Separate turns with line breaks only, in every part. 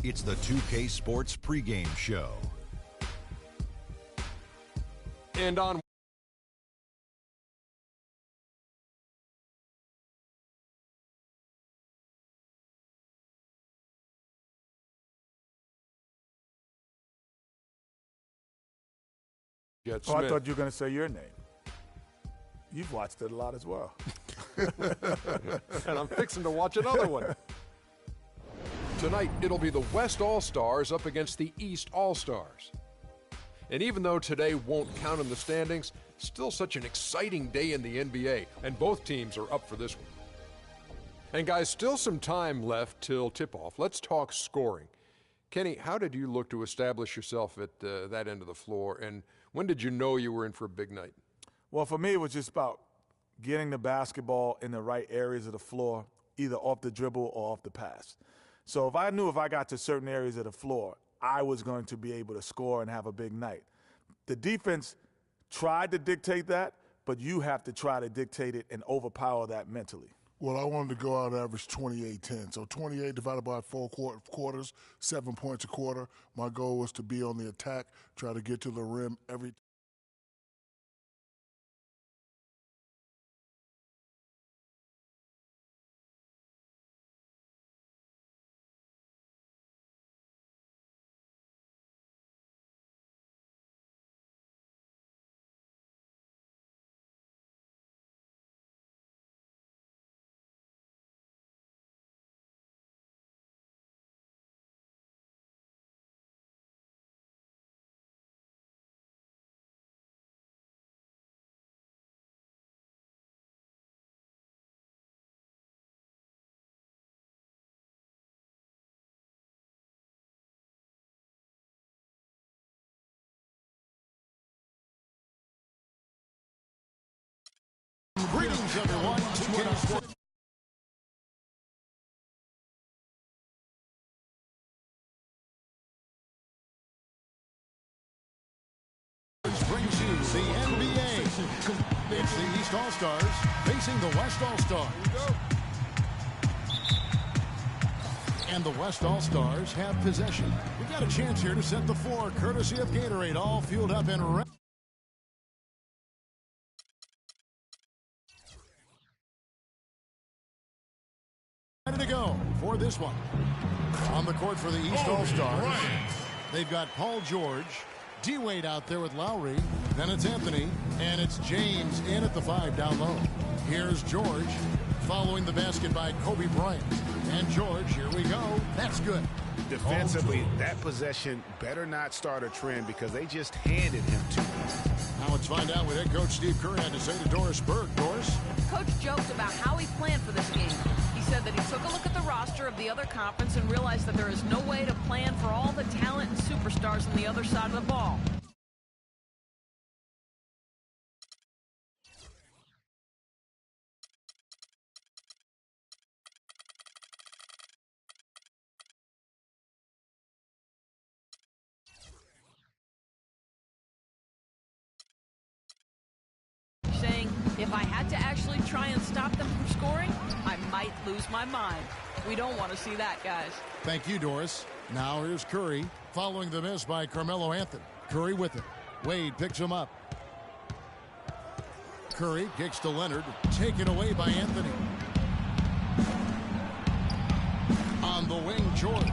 It's the 2K Sports pregame show.
And on Jet Smith.
I thought you were going to say your name. You've watched it a lot as well.
And I'm fixing to watch another one. Tonight, it'll be the West All-Stars up against the East All-Stars. And even though today won't count in the standings, still such an exciting day in the NBA, and both teams are up for this one. And guys, still some time left till tip-off. Let's talk scoring. Kenny, how did you look to establish yourself at that end of the floor, and when did you know you were in for a big night?
Well, for me, it was just about getting the basketball in the right areas of the floor, either off the dribble or off the pass. So if I knew if I got to certain areas of the floor, I was going to be able to score and have a big night. The defense tried to dictate that, but you have to try to dictate it and overpower that mentally.
Well, I wanted to go out and average 28-10. So 28 divided by 4 quarters, 7 points a quarter. My goal was to be on the attack, try to get to the rim every time.
Greetings, everyone. 2K Sports. Brings you the NBA. It's the East All-Stars facing the West All-Stars. And the West All-Stars have possession. We got a chance here to set the floor, courtesy of Gatorade, all fueled up and ready. Ready to go for this one. On the court for the East All-Stars, they've got Paul George, D-Wade out there with Lowry, then it's Anthony, and it's James in at the 5 down low. Here's George, following the basket by Kobe Bryant. And George, here we go. That's good.
Defensively, that possession better not start a trend because they just handed him to him.
Now let's find out what head coach Steve Kerr had to say to Doris Burke. Doris?
Coach joked about how he planned for this game. He said that he took a look at the roster of the other conference and realized that there is no way to plan for all the talent and superstars on the other side of the ball. Saying, if I had to actually try and stop them from scoring, I might lose my mind. We don't want to see that, guys.
Thank you, Doris. Now here's Curry, following the miss by Carmelo Anthony. Curry with it. Wade picks him up. Curry kicks to Leonard, taken away by Anthony. On the wing, George.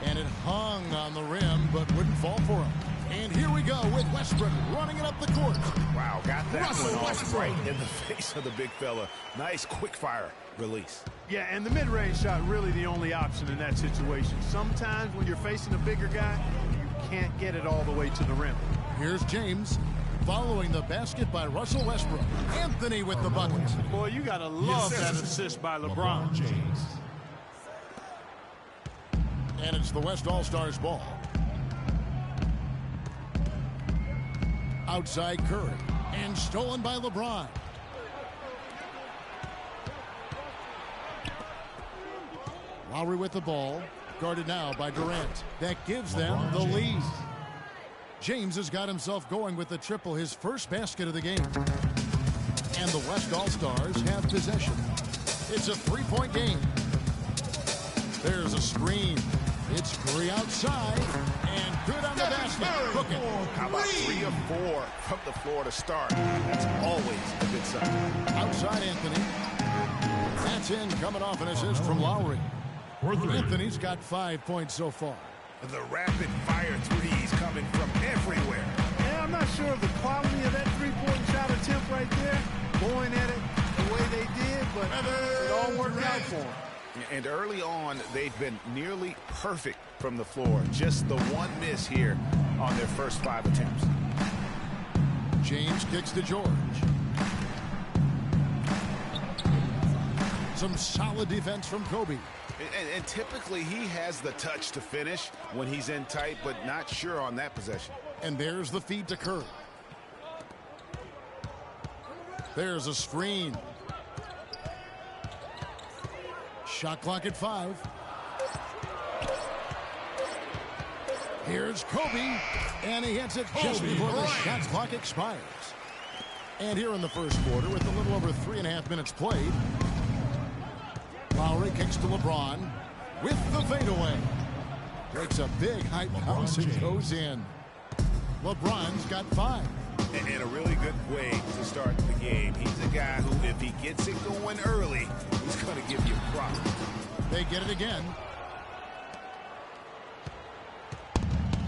And it hung on the rim, but wouldn't fall for him. And here we go with Westbrook running it up the court.
Wow, got that
Russell
one
Westbrook.
right in the face of the big fella. Nice quick fire release.
Yeah, and the mid-range shot really the only option in that situation. Sometimes when you're facing a bigger guy, you can't get it all the way to the rim.
Here's James, following the basket by Russell Westbrook. Anthony with the bucket.
Boy, you got to love that assist by LeBron James.
And it's the West All-Stars ball. Outside Curry, and stolen by LeBron. Lowry with the ball, guarded now by Durant. That gives them the lead. James has got himself going with the triple, his first basket of the game. And the West All-Stars have possession. It's a three-point game. There's a screen. It's Curry outside, and good on the basket. Cook it.
How about 3 or 4 from the floor to start? That's always a good sign.
Outside Anthony. That's in, coming off an assist from Lowry. Anthony's got 5 points so far.
The rapid-fire threes coming from everywhere.
Yeah, I'm not sure of the quality of that three-point shot attempt right there, going at it the way they did, but it all worked out for them.
And early on, they've been nearly perfect from the floor. Just the one miss here on their first 5 attempts.
James kicks to George. Some solid defense from Kobe.
And typically he has the touch to finish when he's in tight, but not sure on that possession.
And there's the feed to Curry. There's a screen. Shot clock at 5. Here's Kobe, and he hits it just before the shot clock expires. And here in the first quarter, with a little over 3.5 minutes played, Lowry kicks to LeBron with the fadeaway. Takes a big high bounce and goes in. LeBron's got 5.
And a really good way to start the game. He's a guy who, if he gets it going early, he's going to give you problems.
They get it again.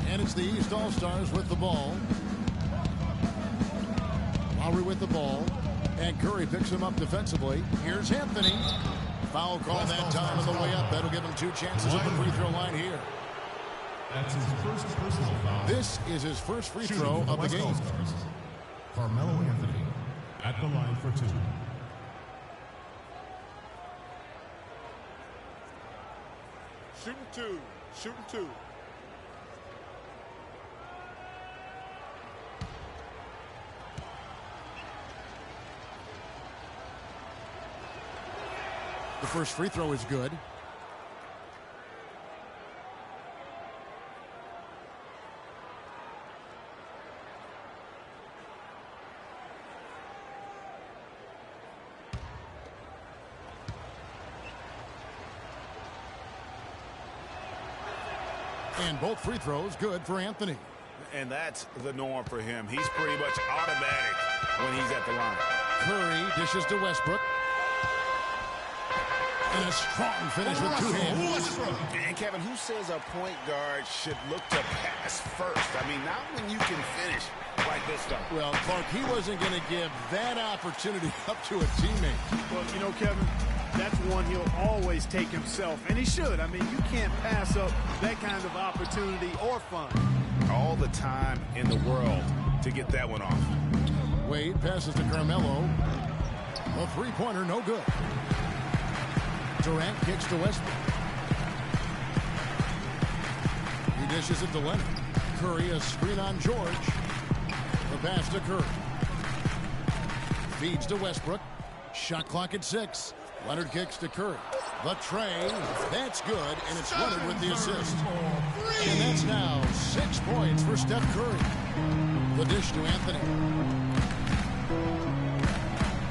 And it's the East All-Stars with the ball. Lowry with the ball. And Curry picks him up defensively. Here's Anthony. Foul call that time on the way up. That'll give him 2 chances at the free throw line here.
That's his first personal foul.
This is his first free throw of the game.
Carmelo Anthony at the line for 2.
Shooting 2. Shooting 2.
The first free throw is good. And both free throws good for Anthony.
And that's the norm for him. He's pretty much automatic when he's at the line.
Curry dishes to Westbrook. And a strong finish with 2 hands.
And Kevin, who says a point guard should look to pass first? I mean, not when you can finish like this stuff.
Well, Clark, he wasn't going to give that opportunity up to a teammate.
Well, you know, Kevin, that's one he'll always take himself, and he should. I mean, you can't pass up that kind of opportunity or fun.
All the time in the world to get that one off.
Wade passes to Carmelo. A three-pointer, no good. Durant kicks to Westbrook. He dishes it to Leonard. Curry, a screen on George. The pass to Curry. Feeds to Westbrook. Shot clock at 6. Leonard kicks to Curry. The tray, that's good, and it's Leonard with the assist. And that's now 6 points for Steph Curry. The dish to Anthony.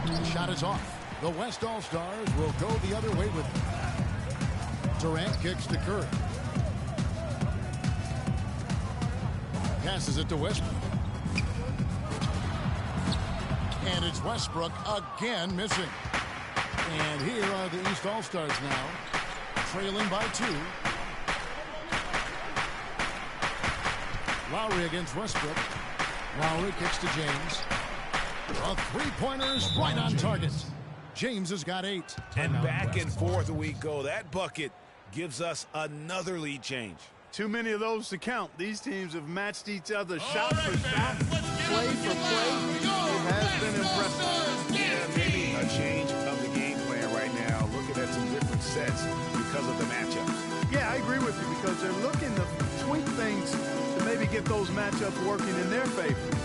The shot is off. The West All-Stars will go the other way with it. Durant kicks to Curry. Passes it to Westbrook. And it's Westbrook again missing. And here are the East All-Stars now, trailing by 2. Lowry against Westbrook. Lowry kicks to James. A three-pointer is right on target. James has got 8.
And back and forth we go. That bucket gives us another lead change.
Too many of those to count. These teams have matched each other shot for shot, play for play. It has been impressive.
Yeah, maybe a change of the game plan right now. Looking at some different sets because of the matchups.
Yeah, I agree with you because they're looking to tweak things to maybe get those matchups working in their favor.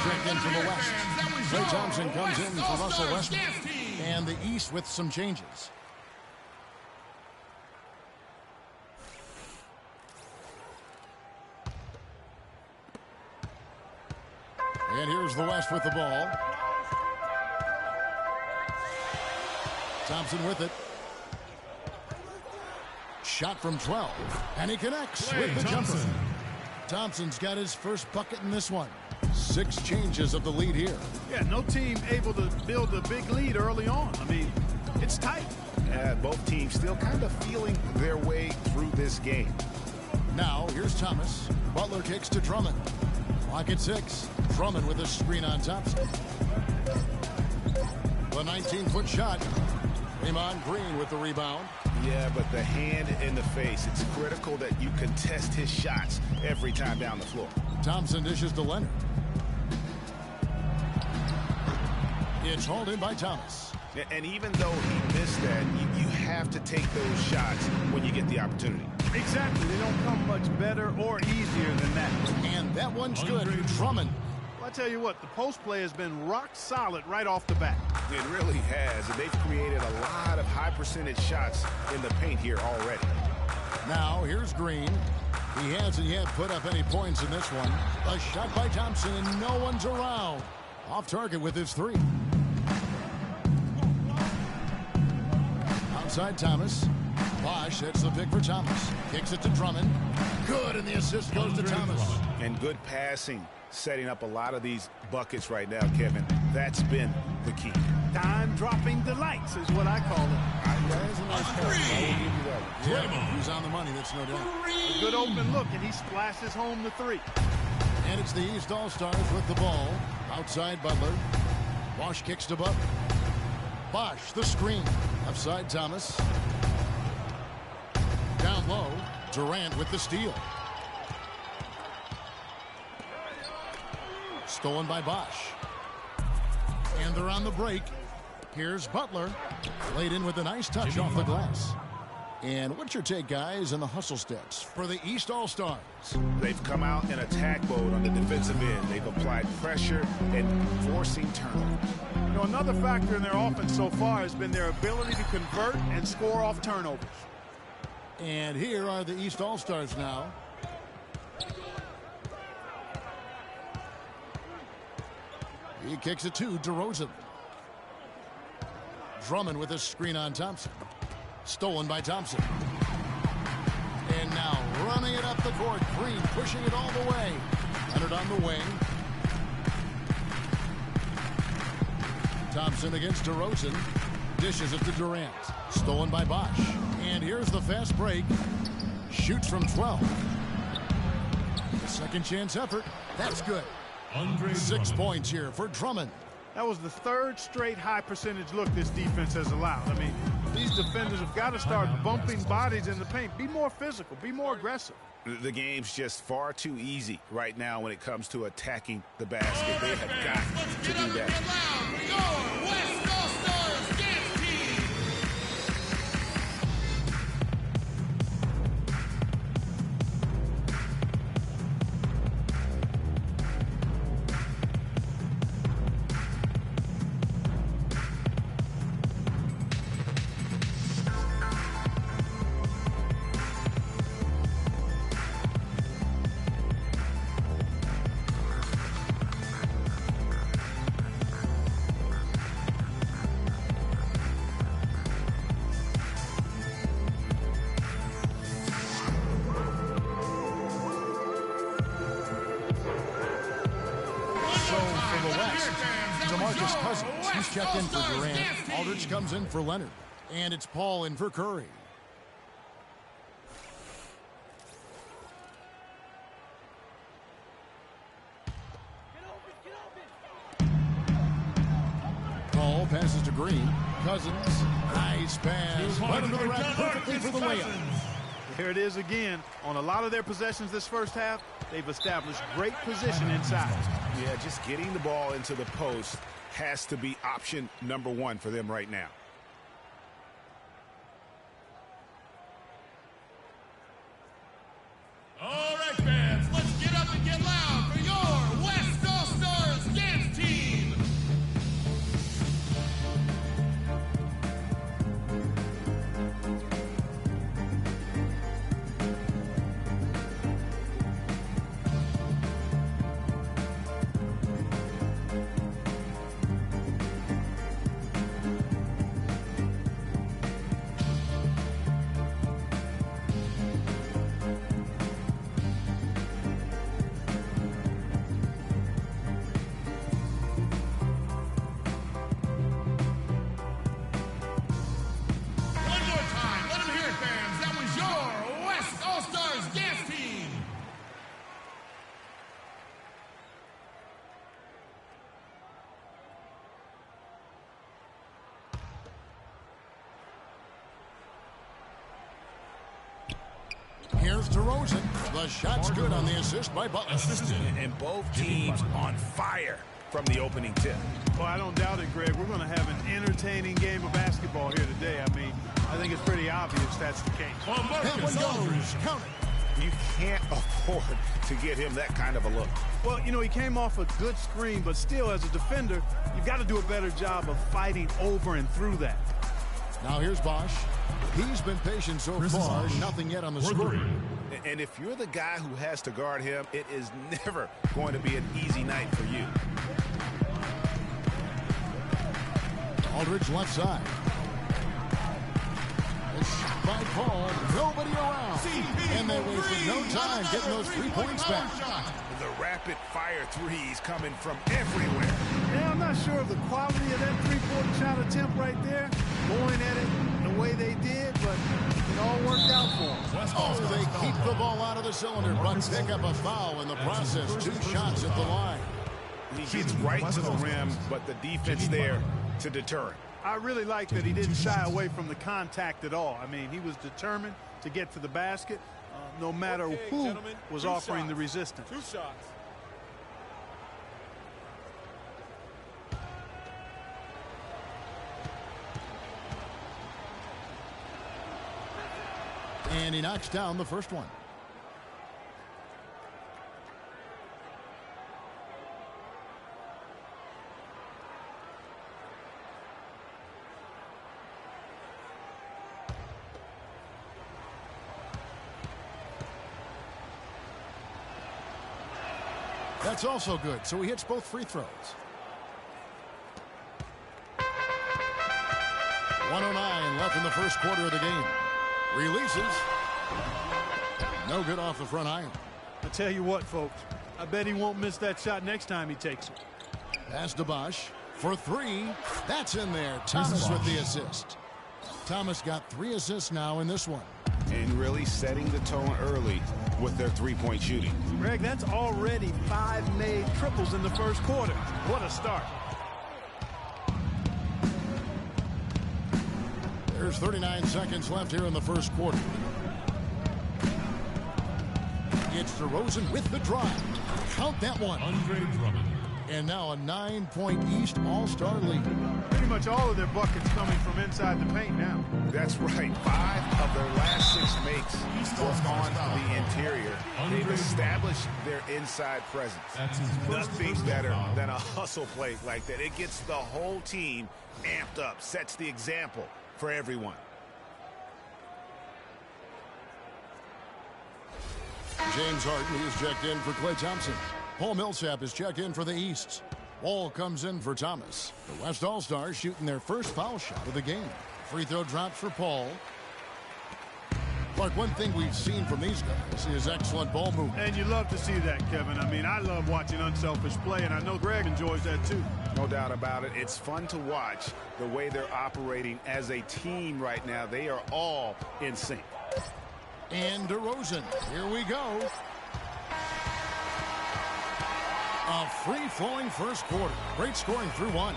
Check in from the West. Klay Thompson comes in for Russell Westbrook. And the East with some changes. And here's the West with the ball. Thompson with it. Shot from 12. And he connects with the jumper. Thompson's got his first bucket in this one. 6 changes of the lead here.
Yeah, no team able to build a big lead early on. I mean, it's tight.
Both teams still kind of feeling their way through this game.
Now, here's Thomas. Butler kicks to Drummond. Clock at 6. Drummond with a screen on Thompson. The 19-foot shot. Draymond Green with the rebound.
Yeah, but the hand in the face. It's critical that you contest his shots every time down the floor.
Thompson dishes to Leonard. It's hauled in by Thomas.
And even though he missed that, you have to take those shots when you get the opportunity.
Exactly. They don't come much better or easier than that.
And that one's good for Drummond.
Well, I tell you what, the post play has been rock solid right off the bat.
It really has. And they've created a lot of high percentage shots in the paint here already.
Now, here's Green. He hasn't yet put up any points in this one. A shot by Thompson, and no one's around. Off target with his 3. Outside Thomas. Bosh hits the pick for Thomas. Kicks it to Drummond. Good, and the assist goes to Thomas.
And good passing, setting up a lot of these buckets right now, Kevin. That's been the key.
Time-dropping delights is what I call it.
That is a nice pass. I will give you that. Yeah, he's on the money, that's no doubt.
A good open look, and he splashes home the 3.
And it's the East All-Stars with the ball. Outside Butler. Bosh kicks to Butler. Bosh, the screen. Upside Thomas. Down low. Durant with the steal. Stolen by Bosh. And they're on the break. Here's Butler. Laid in with a nice touch off the glass. And what's your take, guys, on the hustle stats for the East All-Stars?
They've come out in attack mode on the defensive end. They've applied pressure and forcing turnovers.
You know, another factor in their offense so far has been their ability to convert and score off turnovers.
And here are the East All-Stars now. He kicks it to DeRozan. Drummond with a screen on Thompson. Stolen by Thompson. And now running it up the court. Green pushing it all the way. Leonard on the wing. Thompson against DeRozan. Dishes it to Durant. Stolen by Bosh. And here's the fast break. Shoots from 12. The second chance effort. That's good. 6 points here for Drummond.
That was the 3rd straight high percentage look this defense has allowed. I mean, these defenders have got to start bumping bodies in the paint. Be more physical. Be more aggressive.
The game's just far too easy right now when it comes to attacking the basket. They have got to do that.
DeMarcus Cousins, he's checked in for Durant. Aldridge comes in for Leonard. And it's Paul in for Curry. Paul passes to Green. Cousins, nice pass. Right under the rack perfectly for the layup.
Here it is again. On a lot of their possessions this first half, they've established great position inside.
Yeah, just getting the ball into the post has to be option number 1 for them right now.
All right, fans, let's get up and get loud for your West All-Stars game.
Here's DeRozan. The shot's good on the assist by Butler.
And both teams on fire from the opening tip.
Well, I don't doubt it, Greg. We're going to have an entertaining game of basketball here today. I mean, I think it's pretty obvious that's the case.
That one goes. Count it.
You can't afford to get him that kind of a look.
Well, you know, he came off a good screen, but still, as a defender, you've got to do a better job of fighting over and through that.
Now here's Bosch. He's been patient so far. Nothing yet on the score.
And if you're the guy who has to guard him, it is never going to be an easy night for you.
Aldridge left side. By Paul, nobody around. And they wasted no time getting those 3 points back.
The rapid-fire threes coming from everywhere.
Yeah, I'm not sure of the quality of that three-point shot attempt right there, going at it the way they did, but it all worked out for them.
Oh, they keep the ball out of the cylinder, but pick up a foul in the process. 2 shots at the line.
He gets right to the rim, but the defense there to deter him.
I really like that he didn't shy away from the contact at all. I mean, he was determined to get to the basket, no matter who was offering the resistance.
2 shots.
And he knocks down the first one. That's also good, so he hits both free throws. 1:09 left in the first quarter of the game. Releases. No good off the front iron.
I tell you what, folks, I bet he won't miss that shot next time he takes it.
Pass to Bosch for 3. That's in there. Thomas with the assist. Thomas got 3 assists now in this one.
And really setting the tone early with their three-point shooting.
Greg, that's already 5 made triples in the first quarter. What a start.
There's 39 seconds left here in the first quarter. It's DeRozan with the drive. Count that one.
Andre Drummond.
And now a 9-point East All-Star lead.
Pretty much all of their buckets coming from inside the paint now.
That's right. 5 of their last 6 makes were on the interior. They've established their inside presence. Nothing better than a hustle play like that. It gets the whole team amped up, sets the example for everyone.
James Harden is checked in for Klay Thompson. Paul Millsap is checked in for the East. Wall comes in for Thomas. The West All-Stars shooting their first foul shot of the game. Free throw drops for Paul. Clark, one thing we've seen from these guys is excellent ball movement.
And you love to see that, Kevin. I mean, I love watching unselfish play, and I know Greg enjoys that too.
No doubt about it. It's fun to watch the way they're operating as a team right now. They are all in sync.
And DeRozan, here we go. A free-flowing first quarter. Great scoring through 1.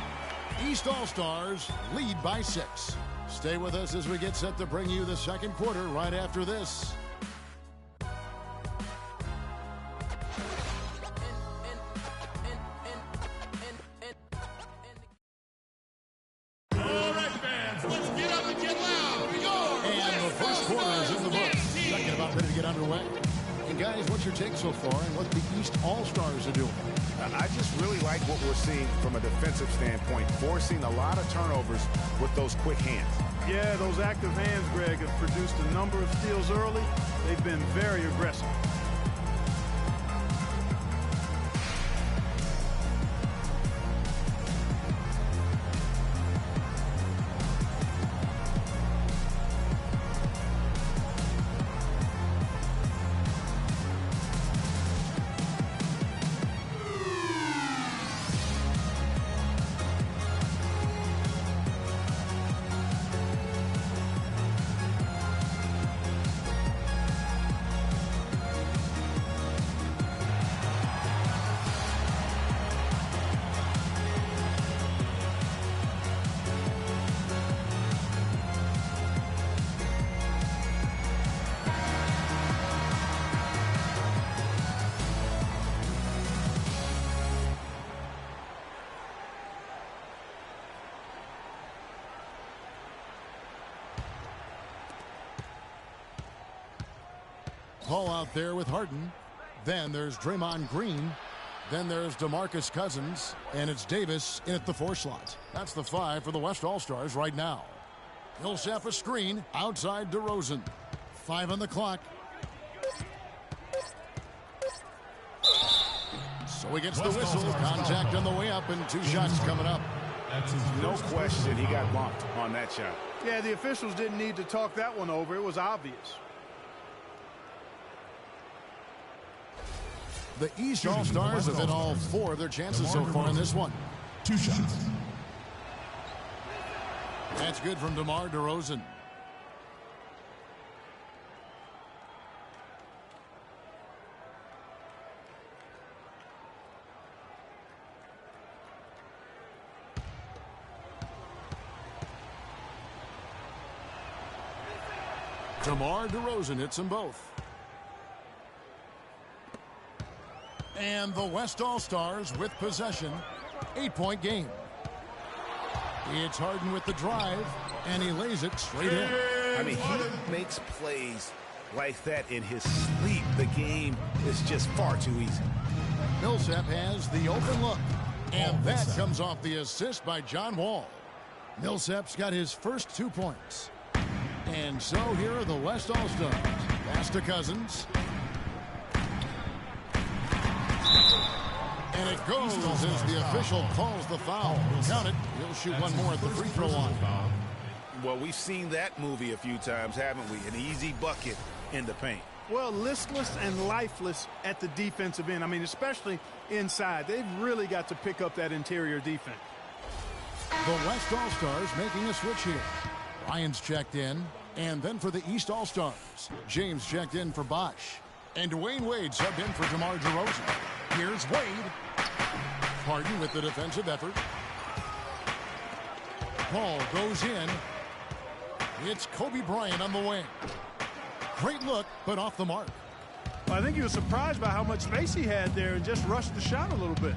East All-Stars lead by 6. Stay with us as we get set to bring you the second quarter right after this.
All right, fans, let's get up and get loud. We go.
And the first quarter is in the books. Second about ready to get underway. And guys, what's your take so far on what the East All-Stars are doing?
I just really like what we're seeing from a defensive standpoint, forcing a lot of turnovers with those quick hands.
Yeah, those active hands, Greg, have produced a number of steals early. They've been very aggressive.
Paul out there with Harden. Then there's Draymond Green. Then there's DeMarcus Cousins. And it's Davis in at the 4 slot. That's the 5 for the West All-Stars right now. Millsap a screen outside DeRozan. 5 on the clock. So he gets the whistle. Contact on the way up and 2 shots coming up.
No question he got bumped on that shot.
Yeah, the officials didn't need to talk that one over. It was obvious.
The East All-Stars have hit all 4 of their chances so far in this one.
2 shots.
That's good from DeMar DeRozan. DeMar DeRozan hits them both. And the West All-Stars with possession. 8-point game. It's Harden with the drive, and he lays it straight in.
I mean, he makes plays like that in his sleep. The game is just far too easy.
Millsap has the open look, and that comes off the assist by John Wall. Millsap's got his first 2 points. And so here are the West All-Stars. Pass to Cousins. And it goes as the official calls the foul. Count it. He'll shoot one more at the free throw line.
Well, we've seen that movie a few times, haven't we? An easy bucket in the paint.
Well, listless and lifeless at the defensive end. I mean, especially inside. They've really got to pick up that interior defense.
The West All-Stars making a switch here. Ryan's checked in. And then for the East All-Stars, James checked in for Bosh. And Dwayne Wade subbed in for DeMar DeRozan. Here's Wade. Harden with the defensive effort. Paul goes in. It's Kobe Bryant on the wing. Great look, but off the mark.
I think he was surprised by how much space he had there and just rushed the shot a little bit.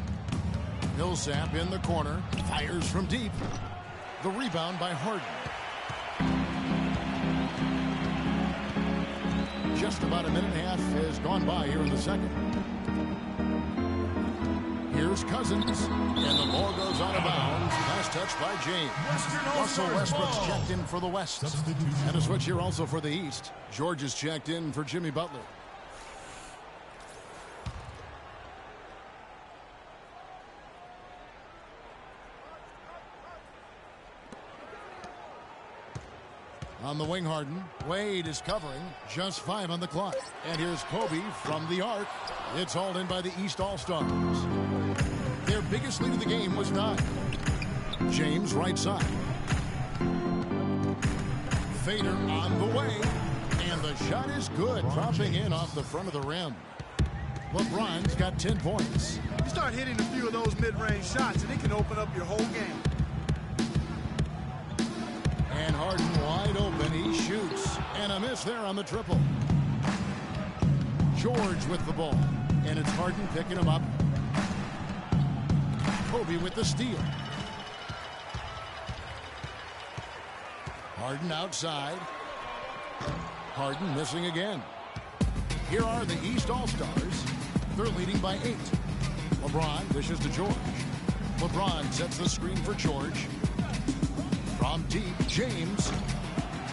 Millsap in the corner. Fires from deep. The rebound by Harden. Just about a minute and a half has gone by here in the second. Here's Cousins, and the ball goes out of bounds. Last touch by James. Russell Westbrook's checked in for the West. And a switch here also for the East. George is checked in for Jimmy Butler. On the wing, Harden. Wade is covering. Just 5 on the clock. And here's Kobe from the arc. It's hauled in by the East All-Stars. Their biggest lead of the game was 9. James right side. Fader on the way. And the shot is good. Dropping in off the front of the rim. LeBron's got 10 points.
You start hitting a few of those mid-range shots, and it can open up your whole game.
And Harden wide open. He shoots. And a miss there on the triple. George with the ball. And it's Harden picking him up. Kobe with the steal. Harden outside. Harden missing again. Here are the East All-Stars. They're leading by 8. LeBron dishes to George. LeBron sets the screen for George. From deep, James.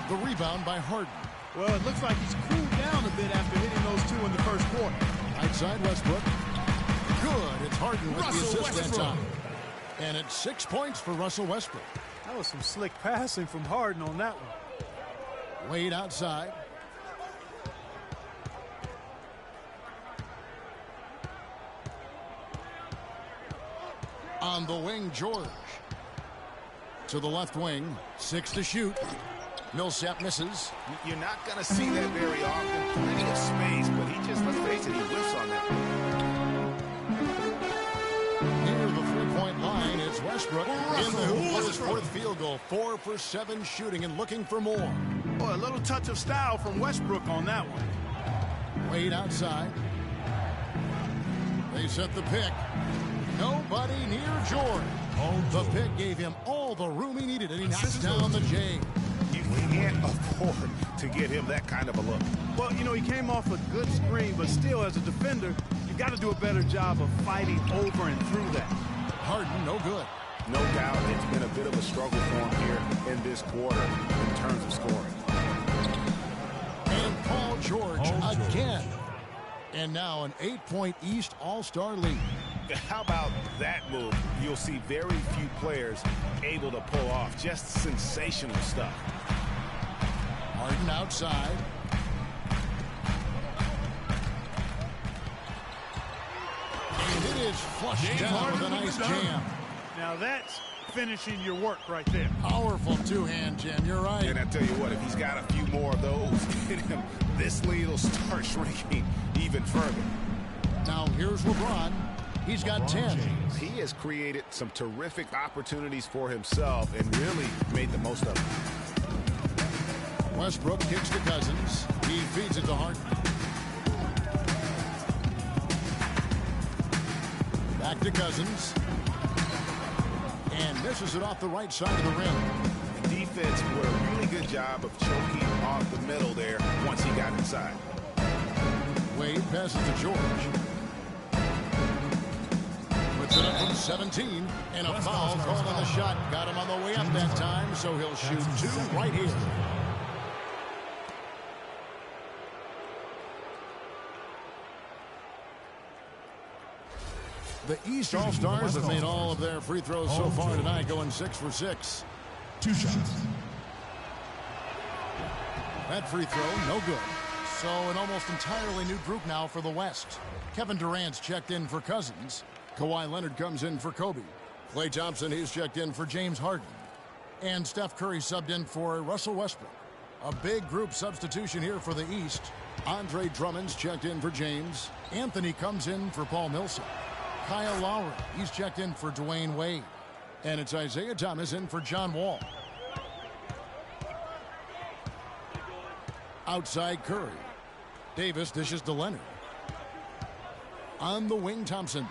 The rebound by Harden.
Well, it looks like he's cooled down a bit after hitting those 2 in the first quarter.
Outside Westbrook. Good. It's Harden with the assist that time. And it's 6 points for Russell Westbrook.
That was some slick passing from Harden on that one.
Wade outside. On the wing, George. To the left wing. 6 to shoot. Millsap misses.
You're not going to see that very often. Plenty of space, but he just, let's face it, he whiffs on that.
Near the three-point line, it's Westbrook in the hoop for his 4th field goal. 4 for 7 shooting and looking for more.
Boy, a little touch of style from Westbrook on that one.
Wade outside. They set the pick. Nobody near George. The pick gave him all the room he needed, and he knocks down the J.
You can't afford to get him that kind of a look.
Well, you know, he came off a good screen, but still, as a defender, you got to do a better job of fighting over and through that.
Harden, no good.
No doubt it's been a bit of a struggle for him here in this quarter in terms of scoring.
And Paul George again. And now an 8-point East All-Star lead.
How about that move? You'll see very few players able to pull off. Just sensational stuff.
Harden outside. And it is flushed down with a nice jam.
Now that's finishing your work right there.
Powerful two-hand jam, you're right.
And I tell you what, if he's got a few more of those in him, this lead will start shrinking even further.
Now here's LeBron. He's got 10.
He has created some terrific opportunities for himself and really made the most of them.
Westbrook kicks to Cousins. He feeds it to Harden. Back to Cousins. And misses it off the right side of the rim.
The defense did a really good job of choking off the middle there once he got inside.
Wade passes to George. Puts it up from 17. And a foul called on the shot. Got him on the way up that time, so he'll shoot two right here. The East All-Stars have made all of their free throws so far tonight, going 6 for 6.
2 shots.
That free throw, no good. So an almost entirely new group now for the West. Kevin Durant's checked in for Cousins. Kawhi Leonard comes in for Kobe. Klay Thompson, he's checked in for James Harden. And Steph Curry subbed in for Russell Westbrook. A big group substitution here for the East. Andre Drummond's checked in for James. Anthony comes in for Paul Millsap. Kyle Lowry, he's checked in for Dwayne Wade. And it's Isaiah Thomas in for John Wall. Outside Curry. Davis dishes to Leonard. On the wing, Thompson.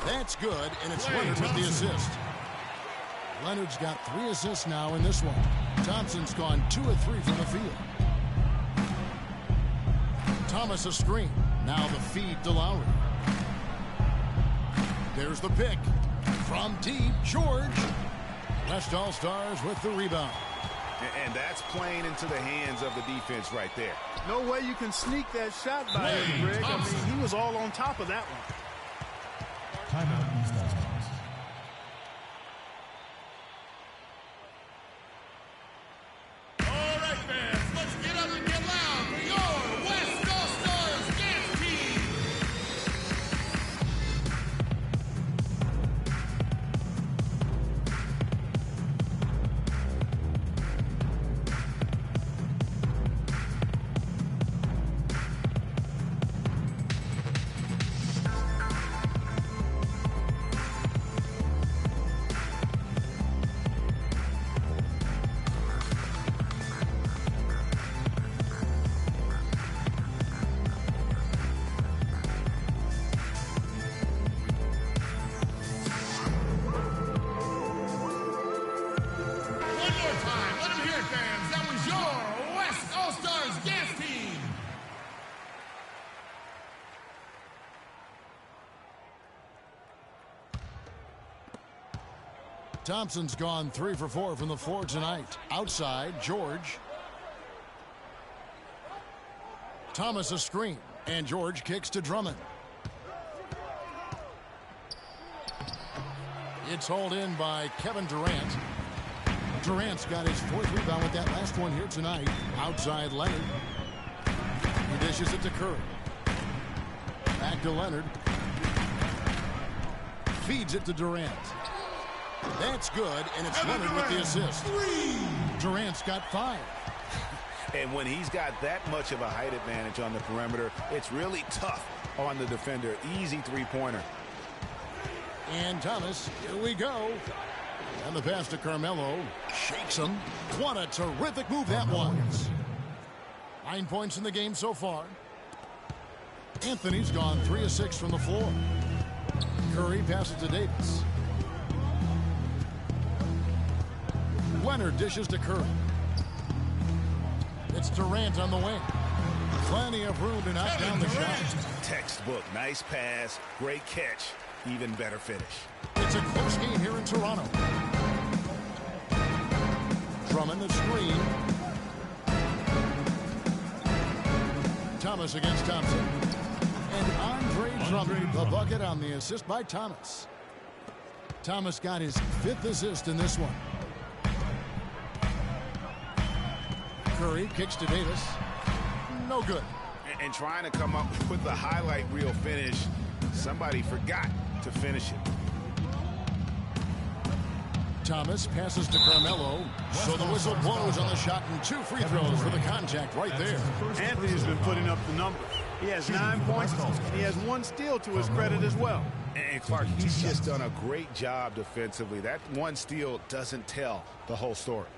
That's good, and it's Leonard with the assist. Leonard's got 3 assists now in this one. Thompson's gone 2 of 3 from the field. Thomas a screen. Now the feed to Lowry. There's the pick. From deep, George. West All-Stars with the rebound.
And that's playing into the hands of the defense right there.
No way you can sneak that shot by him, Greg. I mean, he was all on top of that one.
Timeout, East All-Stars.
All right, fans, let's get up and get loud for your West All-Stars dance team. One more time, let them hear it, fans. That was your West All-Stars dance team.
Thompson's gone 3 for 4 from the floor tonight. Outside, George. Thomas a screen, and George kicks to Drummond. It's hauled in by Kevin Durant. Durant's got his 4th rebound with that last one here tonight. Outside Leonard. He dishes it to Curry. Back to Leonard. Feeds it to Durant. That's good, and it's Leonard with the assist. Durant's got 5.
And when he's got that much of a height advantage on the perimeter, it's really tough on the defender. Easy three-pointer.
And Thomas, here we go. And the pass to Carmelo. Shakes him. What a terrific move that was. 9 points in the game so far. Anthony's gone 3 of 6 from the floor. Curry passes to Davis. Leonard dishes to Curry. It's Durant on the wing. Plenty of room to knock down the shot.
Textbook. Nice pass. Great catch. Even better finish.
It's a close game here in Toronto. Drummond the screen. Thomas against Thompson. And Andre Drummond, the bucket on the assist by Thomas. Thomas got his 5th assist in this one. Curry kicks to Davis. No good.
And trying to come up with the highlight reel finish, somebody forgot to finish it.
Thomas passes to Carmelo. So the whistle blows on the shot and 2 free throws for the contact right there.
Anthony's been putting up the numbers. He has 9 points. He has 1 steal to his credit as well.
And Clark, he's just done a great job defensively. That 1 steal doesn't tell the whole story.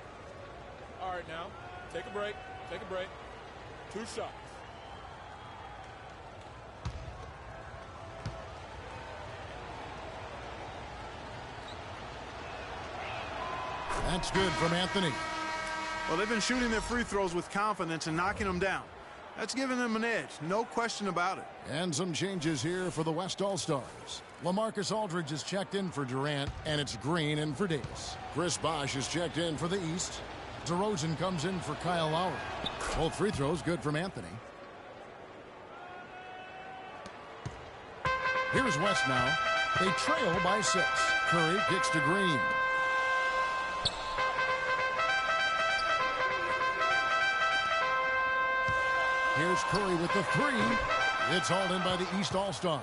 All right, now, take a break. Take a break. 2 shots.
That's good from Anthony.
Well, they've been shooting their free throws with confidence and knocking them down. That's giving them an edge. No question about it.
And some changes here for the West All-Stars. LaMarcus Aldridge is checked in for Durant, and it's Green in for Davis. Chris Bosh is checked in for the East. DeRozan comes in for Kyle Lowry. Both free throws good from Anthony. Here's West now. They trail by 6. Curry kicks to Green. Here's Curry with the 3. It's hauled in by the East All-Stars.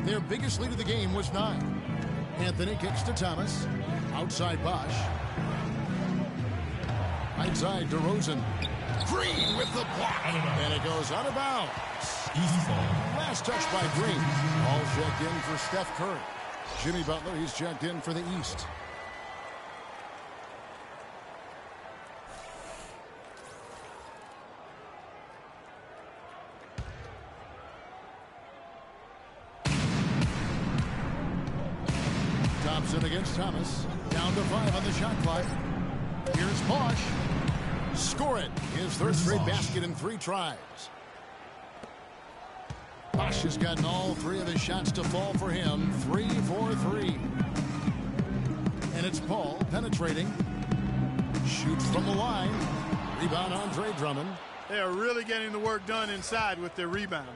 Their biggest lead of the game was 9. Anthony kicks to Thomas. Outside Bosh. Right side DeRozan. Green with the block. And it goes out of bounds. Last touch by Green. All checked in for Steph Curry. Jimmy Butler, he's checked in for the East. Thompson against Thomas. Down to 5 on the shot clock. Here's Bosh. Score it. His 3rd straight basket in 3 tries. Bosh has gotten all 3 of his shots to fall for him. 3 for 3. And it's Paul penetrating. Shoots from the line. Rebound Andre Drummond.
They are really getting the work done inside with their rebound.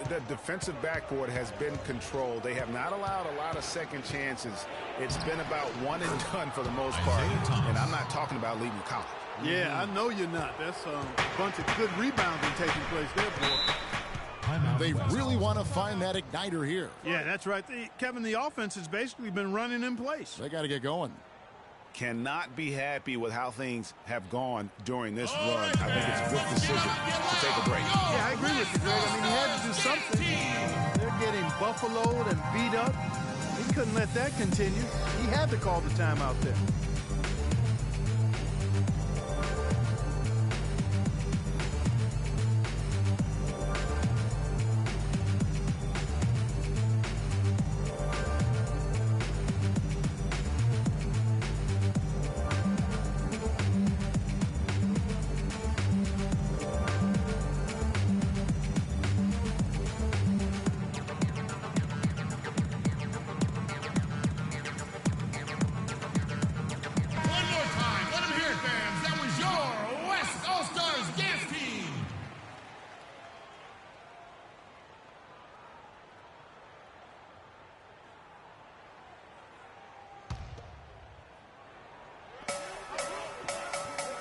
The defensive backboard has been controlled. They have not allowed a lot of second chances. It's been about one and done for the most part. And I'm not talking about leaving college.
Yeah, I know you're not. That's a bunch of good rebounding taking place there, boy.
They really want to find that igniter here.
Yeah, that's right. Kevin, the offense has basically been running in place.
They got to get going.
Cannot be happy with how things have gone during this run. I think it's a good decision to take a break.
Yeah, I agree with you, Greg. I mean, he had to do something. They're getting buffaloed and beat up. He couldn't let that continue. He had to call the timeout there.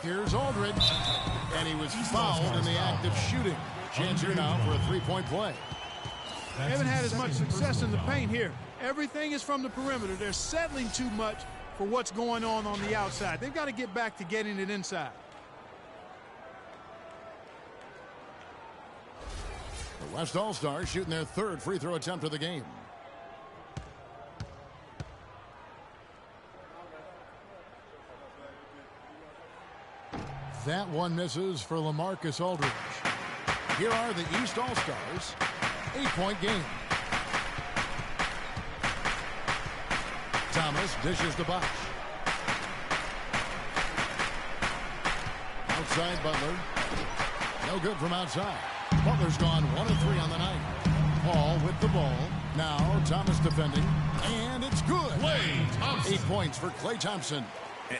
Here's Aldridge, and he was fouled in the act of shooting. Chance here now for a 3-point play.
They haven't had as much success in the paint here. Everything is from the perimeter. They're settling too much for what's going on the outside. They've got to get back to getting it inside.
The West All-Stars shooting their 3rd free throw attempt of the game. That one misses for LaMarcus Aldridge. Here are the East All-Stars. 8-point game. Thomas dishes to Bosh. side, Butler. No good from outside. Butler's gone 1 of 3 on the night. Paul with the ball. Now Thomas defending. And it's good.
Klay Thompson.
8 points for Klay Thompson.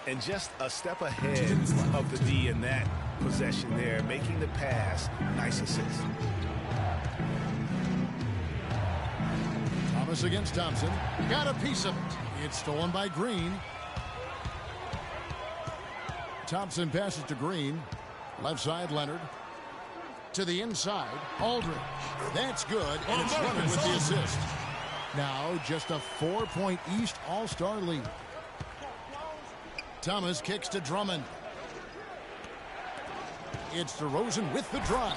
And just a step ahead of the D in that possession there, making the pass. Nice assist.
Thomas against Thompson. Got a piece of it. It's stolen by Green. Thompson passes to Green. Left side, Leonard. To the inside, Aldridge. That's good, and it's Leonard with the assist. Now just a 4-point East All-Star lead. Thomas kicks to Drummond. It's DeRozan with the drive.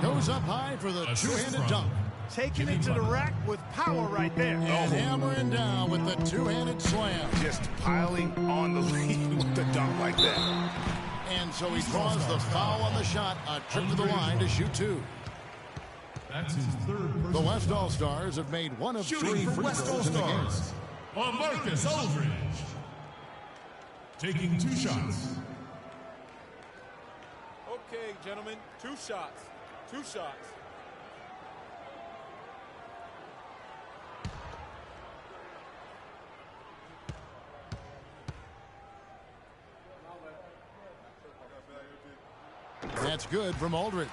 Goes up high for the two-handed dunk.
Taking it to the rack with power right there.
And hammering down with the two-handed slam.
Just piling on the lead with the dunk like that.
And so he draws the foul on the shot. A trip to the line to shoot 2.
That's his third.
The West All-Stars have made 1 of 3 free throws in the game.
Marcus Aldridge. Taking 2 shots.
Okay, gentlemen, 2 shots. 2 shots.
That's good from Aldridge.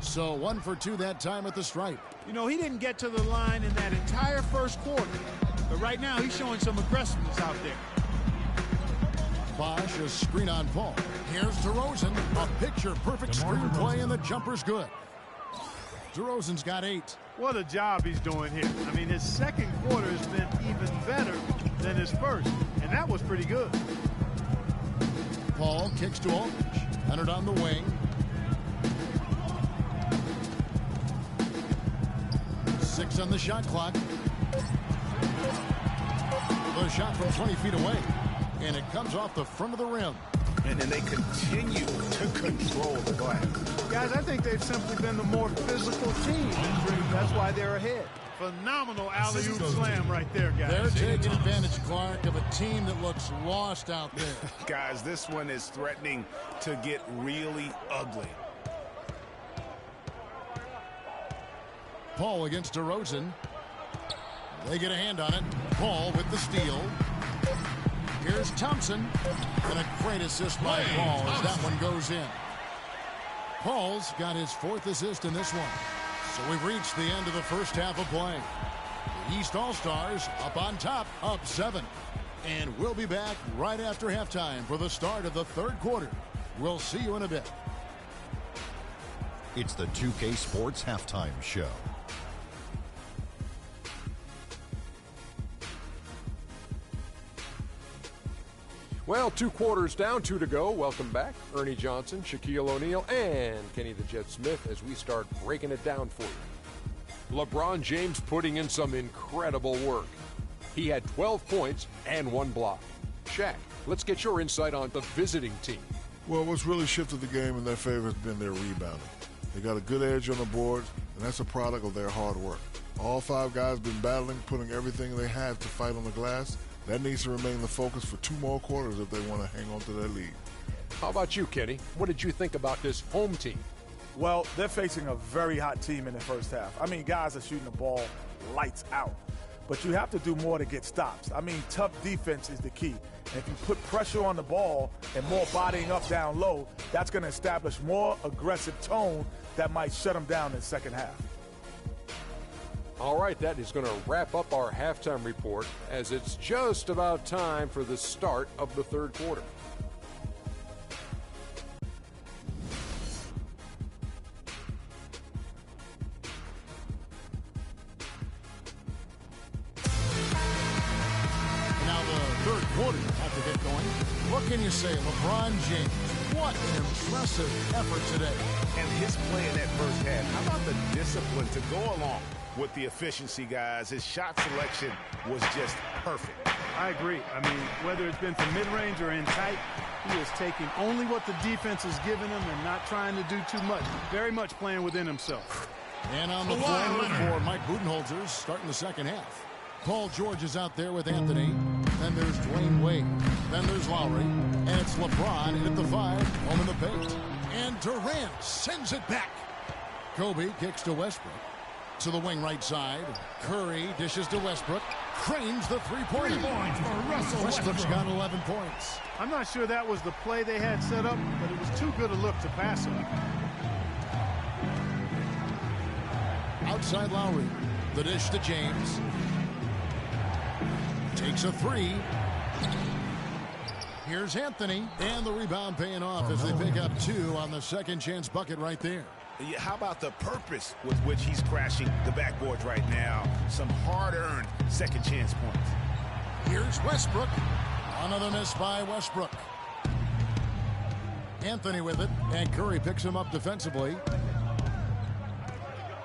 So 1 for 2 that time at the stripe.
You know, he didn't get to the line in that entire first quarter. But right now, he's showing some aggressiveness out there.
Bosh, a screen on Paul. Here's DeRozan. A picture-perfect screen play, and the jumper's good. DeRozan's got 8.
What a job he's doing here. I mean, his second quarter has been even better than his first, and that was pretty good.
Paul kicks to Aldridge. Leonard on the wing. 6 on the shot clock. The shot from 20 feet away. And it comes off the front of the rim.
And then they continue to control the glass.
Guys, I think they've simply been the more physical team. That's why they're ahead. Phenomenal alley-oop slam right there, guys.
They're taking advantage, Clark, of a team that looks lost out there.
Guys, this one is threatening to get really ugly.
Paul against DeRozan. They get a hand on it. Paul with the steal. Here's Thompson. And a great assist by Paul as that one goes in. Paul's got his 4th assist in this one. So we've reached the end of the first half of play. The East All-Stars up on top, up 7. And we'll be back right after halftime for the start of the 3rd quarter. We'll see you in a bit.
It's the 2K Sports Halftime Show.
Well, 2 quarters down, 2 to go. Welcome back. Ernie Johnson, Shaquille O'Neal, and Kenny the Jet Smith as we start breaking it down for you. LeBron James putting in some incredible work. He had 12 points and 1 block. Shaq, let's get your insight on the visiting team.
Well, what's really shifted the game in their favor has been their rebounding. They got a good edge on the boards, and that's a product of their hard work. All 5 guys have been battling, putting everything they have to fight on the glass. That needs to remain the focus for 2 more quarters if they want to hang on to their lead.
How about you, Kenny? What did you think about this home team?
Well, they're facing a very hot team in the first half. I mean, guys are shooting the ball lights out. But you have to do more to get stops. I mean, tough defense is the key. And if you put pressure on the ball and more bodying up down low, that's going to establish more aggressive tone that might shut them down in the second half.
All right, that is going to wrap up our halftime report as it's just about time for the start of the 3rd quarter.
Now the 3rd quarter has to get going. What can you say, LeBron James? What an impressive effort today.
And his play in that first half, how about the discipline to go along with the efficiency, guys. His shot selection was just perfect.
I agree. I mean, whether it's been from mid-range or in tight, he is taking only what the defense is giving him and not trying to do too much. Very much playing within himself.
And on the floor for Mike Budenholzer starting the second half. Paul George is out there with Anthony. Then there's Dwayne Wade. Then there's Lowry. And it's LeBron at the 5, home in the paint. And Durant sends it back. Kobe kicks to Westbrook. To the wing right side. Curry dishes to Westbrook. Cranes the three-pointer.
3 points for Russell
Westbrook's
Westbrook.
got 11 points.
I'm not sure that was the play they had set up, but it was too good a look to pass it.
Outside Lowry. The dish to James. Takes a 3. Here's Anthony. And the rebound paying off as they pick up 2 on the second chance bucket right there.
How about the purpose with which he's crashing the backboards right now? Some hard-earned second chance points.
Here's Westbrook. Another miss by Westbrook. Anthony with it, and Curry picks him up defensively.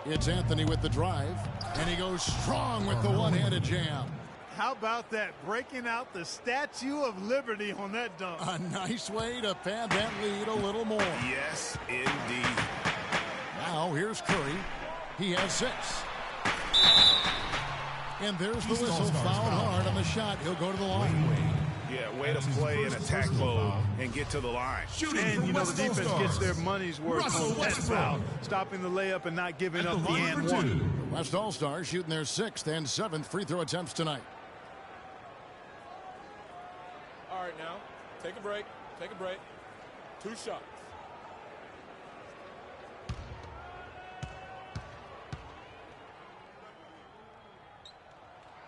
It's Anthony with the drive, and he goes strong with the one-handed jam.
How about that? Breaking out the Statue of Liberty on that dunk.
A nice way to pad that lead a little more.
Yes, indeed.
Now here's Curry. He has 6. And there's the whistle. Fouled hard on the shot. He'll go to the line.
Yeah, way to play in attack mode and get to the line.
And, you know, the defense gets their money's worth on that foul. Stopping the layup and not giving up the and one.
West All-Stars shooting their 6th and 7th free throw attempts tonight.
All right, now, take a break. Take a break. 2 shots.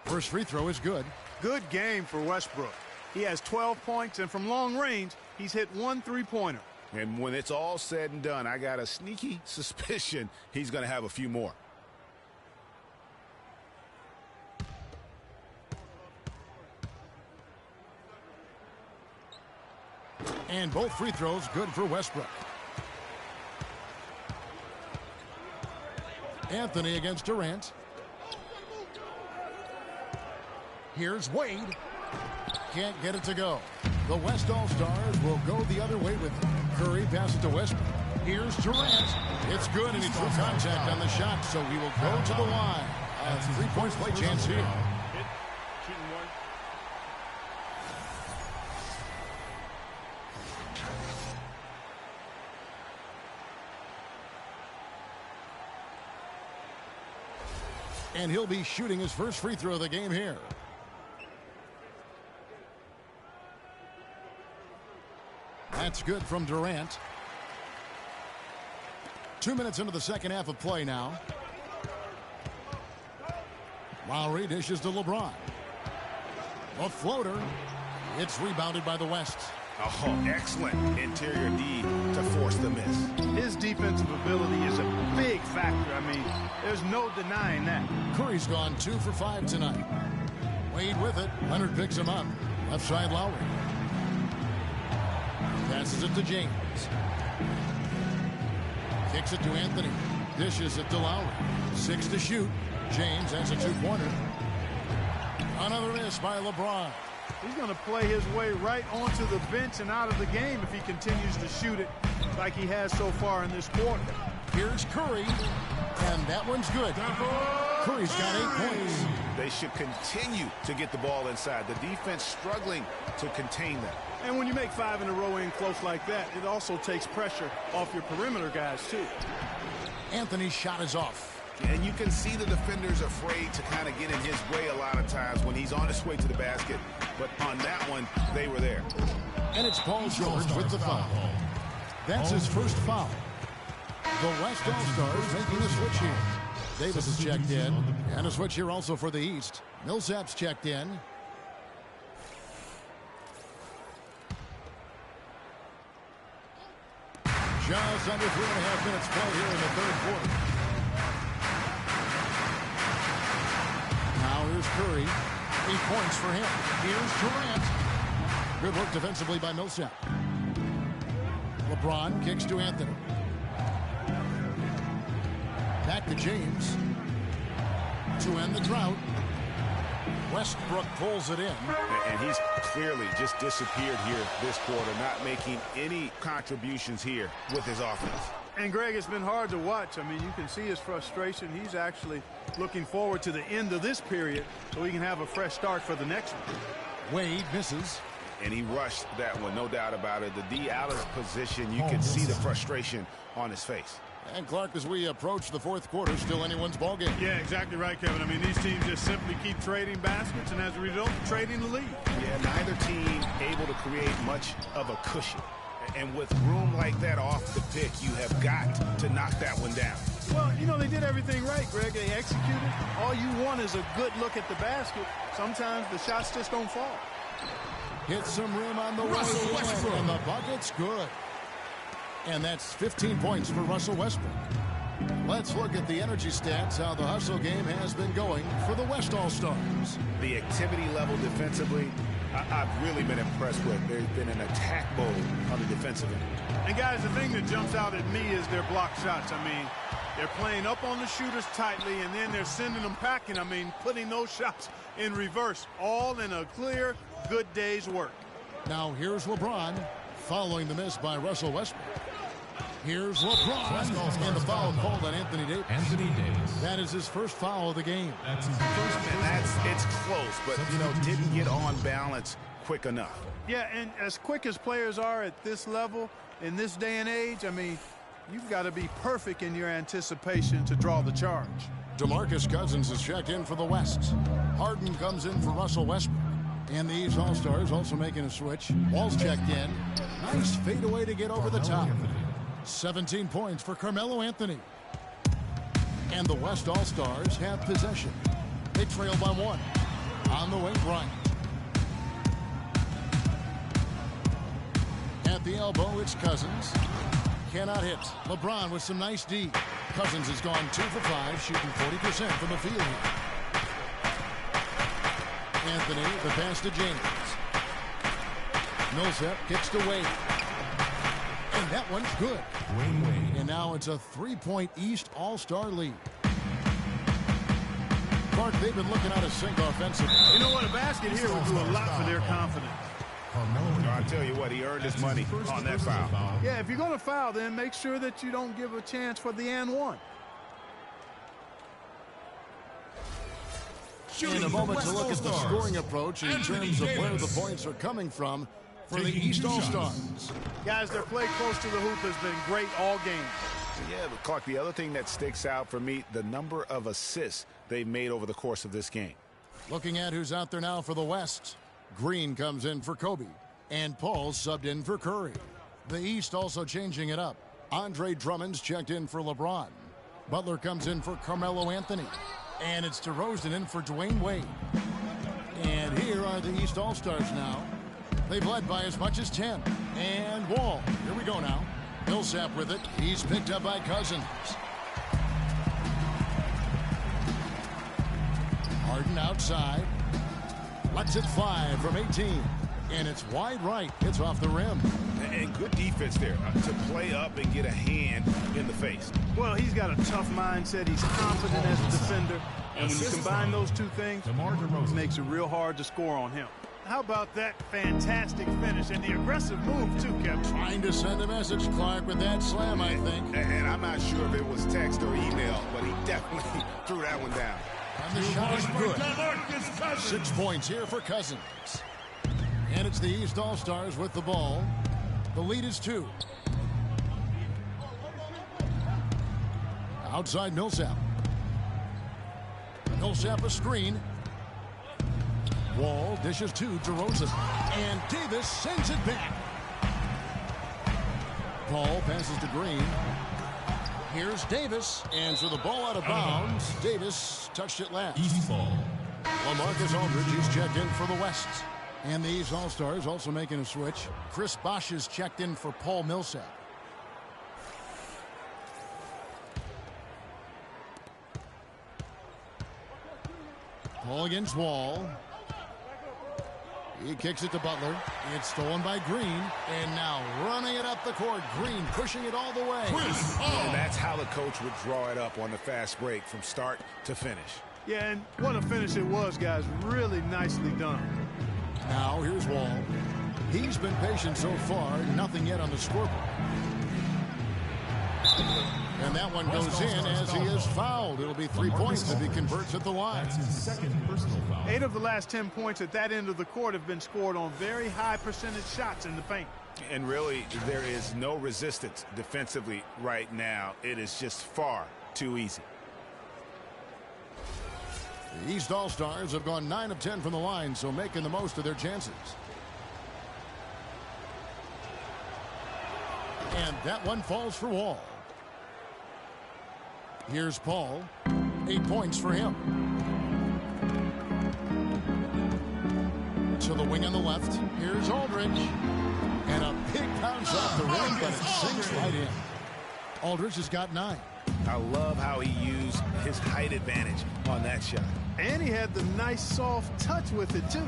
First free throw is good.
Good game for Westbrook. He has 12 points, and from long range, he's hit 1 3-pointer.
And when it's all said and done, I got a sneaky suspicion he's going to have a few more.
And both free throws good for Westbrook. Anthony against Durant. Here's Wade. Can't get it to go. The West All-Stars will go the other way with it. Curry passes to Westbrook. Here's Durant. It's good, and he drew contact on the shot, so he will go to the line. A 3-point play chance here.
Shooting 1.
And he'll be shooting his first free throw of the game here. That's good from Durant. 2 minutes into the second half of play now. Lowry dishes to LeBron. A floater. It's rebounded by the West.
Oh, excellent interior D to force the miss.
His defensive ability is a big factor. I mean, there's no denying that.
Curry's gone 2 for 5 tonight. Wade with it. Leonard picks him up. Left side Lowry. Passes it to James. Kicks it to Anthony. Dishes it to Lowry. 6 to shoot. James has a 2-pointer. Another miss by LeBron.
He's going to play his way right onto the bench and out of the game if he continues to shoot it like he has so far in this quarter.
Here's Curry, and that one's good. Curry's got 8 points.
They should continue to get the ball inside. The defense struggling to contain them.
And when you make 5 in a row in close like that, it also takes pressure off your perimeter guys, too.
Anthony's shot is off.
And you can see the defenders afraid to kind of get in his way a lot of times when he's on his way to the basket. But on that one, they were there.
And it's Paul George with the foul. That's his first foul. The West All-Stars making a switch here. Davis is checked in. And a switch here also for the East. Millsap's checked in. Just under 3.5 minutes play here in the third quarter. Now here's Curry. 8 points for him. Here's Durant. Good work defensively by Millsap. LeBron kicks to Anthony. Back to James. to end the drought. Westbrook pulls it in.
And he's clearly just disappeared here this quarter, not making any contributions here with his offense.
And, Greg, it's been hard to watch. I mean, you can see his frustration. He's actually looking forward to the end of this period so he can have a fresh start for the next one.
Wade misses.
And he rushed that one, no doubt about it. The D out of position, you can see the frustration on his face.
And, Clark, as we approach the fourth quarter, still anyone's ballgame.
Yeah, exactly right, Kevin. I mean, these teams just simply keep trading baskets, and as a result, trading the lead.
Yeah, neither team able to create much of a cushion. And with room like that off the pick, you have got to knock that one down.
Well, you know, they did everything right, Greg. They executed. All you want is a good look at the basket. Sometimes the shots just don't fall.
Hit some rim on the
Russell
right
Westbrook.
and the bucket's good. And that's 15 points for Russell Westbrook. Let's look at the energy stats, how the hustle game has been going for the West All-Stars.
The activity level defensively, I've really been impressed with. There's been an attack mode on the defensive end.
And, guys, the thing that jumps out at me is their block shots. I mean, they're playing up on the shooters tightly, and then they're sending them packing. I mean, putting those shots in reverse, all in a clear, good day's work.
Now here's LeBron following the miss by Russell Westbrook. Here's LeBron, and the foul called on Anthony Davis. That is his first foul of the game.
It's close, but, you know, didn't get on balance quick enough.
Yeah, and as quick as players are at this level, in this day and age, I mean, you've got to be perfect in your anticipation to draw the charge.
DeMarcus Cousins is checked in for the West. Harden comes in for Russell Westbrook. And these All-Stars also making a switch. Wall's checked in. Nice fadeaway to get over the top. 17 points for Carmelo Anthony. And the West All-Stars have possession. They trail by 1. On the wing, Bryant. At the elbow, it's Cousins. Cannot hit. LeBron with some nice D. Cousins has gone 2 for 5, shooting 40% from the field here. Anthony, the pass to James. Millsap kicks to Wade. And that one's good. And now it's a 3-point East All-Star lead. Clark, they've been looking out of sync offensively.
You know what? A basket here would do a lot for their confidence.
I'll tell you what, he earned his money on that foul.
Yeah, if you're going to foul, then make sure that you don't give a chance for the and one.
In a moment to look at the scoring approach in terms of where the points are coming from for the East All-Stars.
Guys, their play close to the hoop has been great all game.
Yeah, but Clark, the other thing that sticks out for me, the number of assists they've made over the course of this game.
Looking at who's out there now for the West. Green comes in for Kobe, and Paul subbed in for Curry. The East also changing it up. Andre Drummond's checked in for LeBron. Butler comes in for Carmelo Anthony. And it's DeRozan in for Dwayne Wade. And here are the East All-Stars now. They've led by as much as 10. And Wall. Here we go now. Millsap with it. He's picked up by Cousins. Harden outside. Lets it fly from 18. And it's wide right. It's off the rim.
And good defense there to play up and get a hand in the face.
Well, he's got a tough mindset. He's confident as a defender. And when you combine those two things, it makes it real hard to score on him. How about that fantastic finish and the aggressive move, too, Kevin?
Trying to send a message, Clark, with that slam, I think.
And I'm not sure if it was text or email, but he definitely threw that one down.
And the shot is good. 6 points here for Cousins. And it's the East All-Stars with the ball. The lead is 2. Outside Millsap. Millsap a screen. Wall dishes to DeRozan. And Davis sends it back. Paul passes to Green. Here's Davis. And so the ball out of bounds. Davis touched it last.
East ball.
LaMarcus Aldridge is checked in for the West. And the East All-Stars also making a switch. Chris Bosh is checked in for Paul Millsap. Paul against Wall. He kicks it to Butler. It's stolen by Green. And now running it up the court. Green pushing it all the way.
And that's how the coach would draw it up on the fast break from start to finish.
Yeah, and what a finish it was, guys. Really nicely done.
Now here's Wall. He's been patient so far. Nothing yet on the scoreboard. And that one goes in as he is fouled. It'll be 3 points if he converts at the line.
That's his second personal foul.
8 of the last 10 points at that end of the court have been scored on very high percentage shots in the paint.
And really, there is no resistance defensively right now. It is just far too easy.
The East All-Stars have gone 9 of 10 from the line, so making the most of their chances. And that one falls for Wall. Here's Paul. 8 points for him. To the wing on the left. Here's Aldridge. And a big bounce off the rim, but it sinks right in. Aldridge has got 9.
I love how he used his height advantage on that shot.
And he had the nice soft touch with it, too.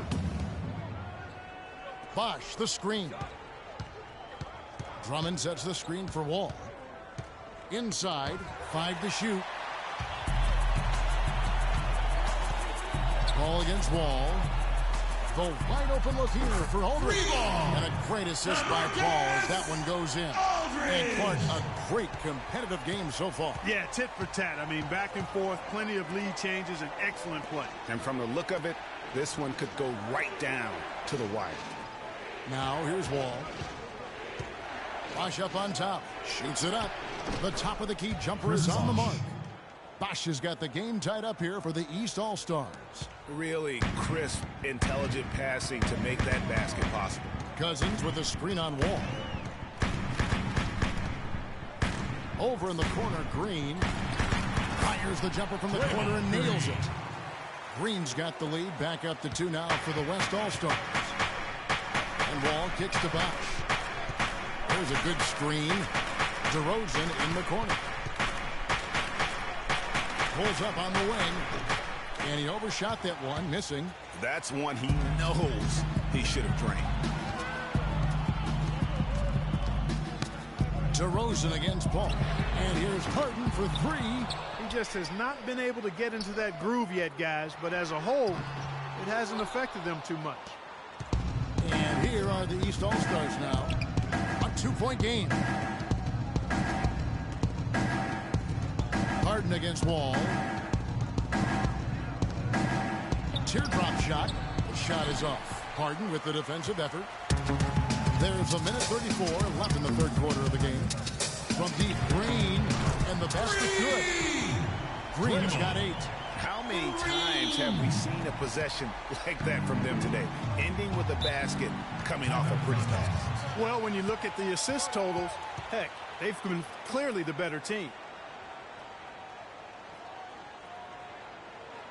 Bosch, the screen. Drummond sets the screen for Wall. Inside, 5 to shoot. Ball against Wall. The wide open look here for Aldridge. And a great assist by Paul as that one goes in. And Clark, a great competitive game so far.
Yeah, tit for tat. I mean, back and forth, plenty of lead changes, and excellent play.
And from the look of it, this one could go right down to the wire.
Now here's Wall. Bosch up on top. Shoots it up. The top of the key jumper is on the mark. Bosch has got the game tied up here for the East All-Stars.
Really crisp, intelligent passing to make that basket possible.
Cousins with a screen on Wall. Over in the corner, Green. Fires the jumper from the corner and nails it. Green's got the lead. Back up to 2 now for the West All-Stars. And Wall kicks to Bosch. There's a good screen. DeRozan in the corner. Pulls up on the wing. And he overshot that one, missing.
That's one he knows he should have drained.
DeRozan against Paul. And here's Harden for 3.
He just has not been able to get into that groove yet, guys. But as a whole, it hasn't affected them too much.
And here are the East All-Stars now. A 2-point game. Harden against Wall. Teardrop shot. The shot is off. Harden with the defensive effort. There's 1:34 left in the third quarter of the game. From deep, Green. And the basket good. Green's got 8.
How many times have we seen a possession like that from them today? Ending with a basket, coming off a pretty pass.
Well, when you look at the assist totals, heck, they've been clearly the better team.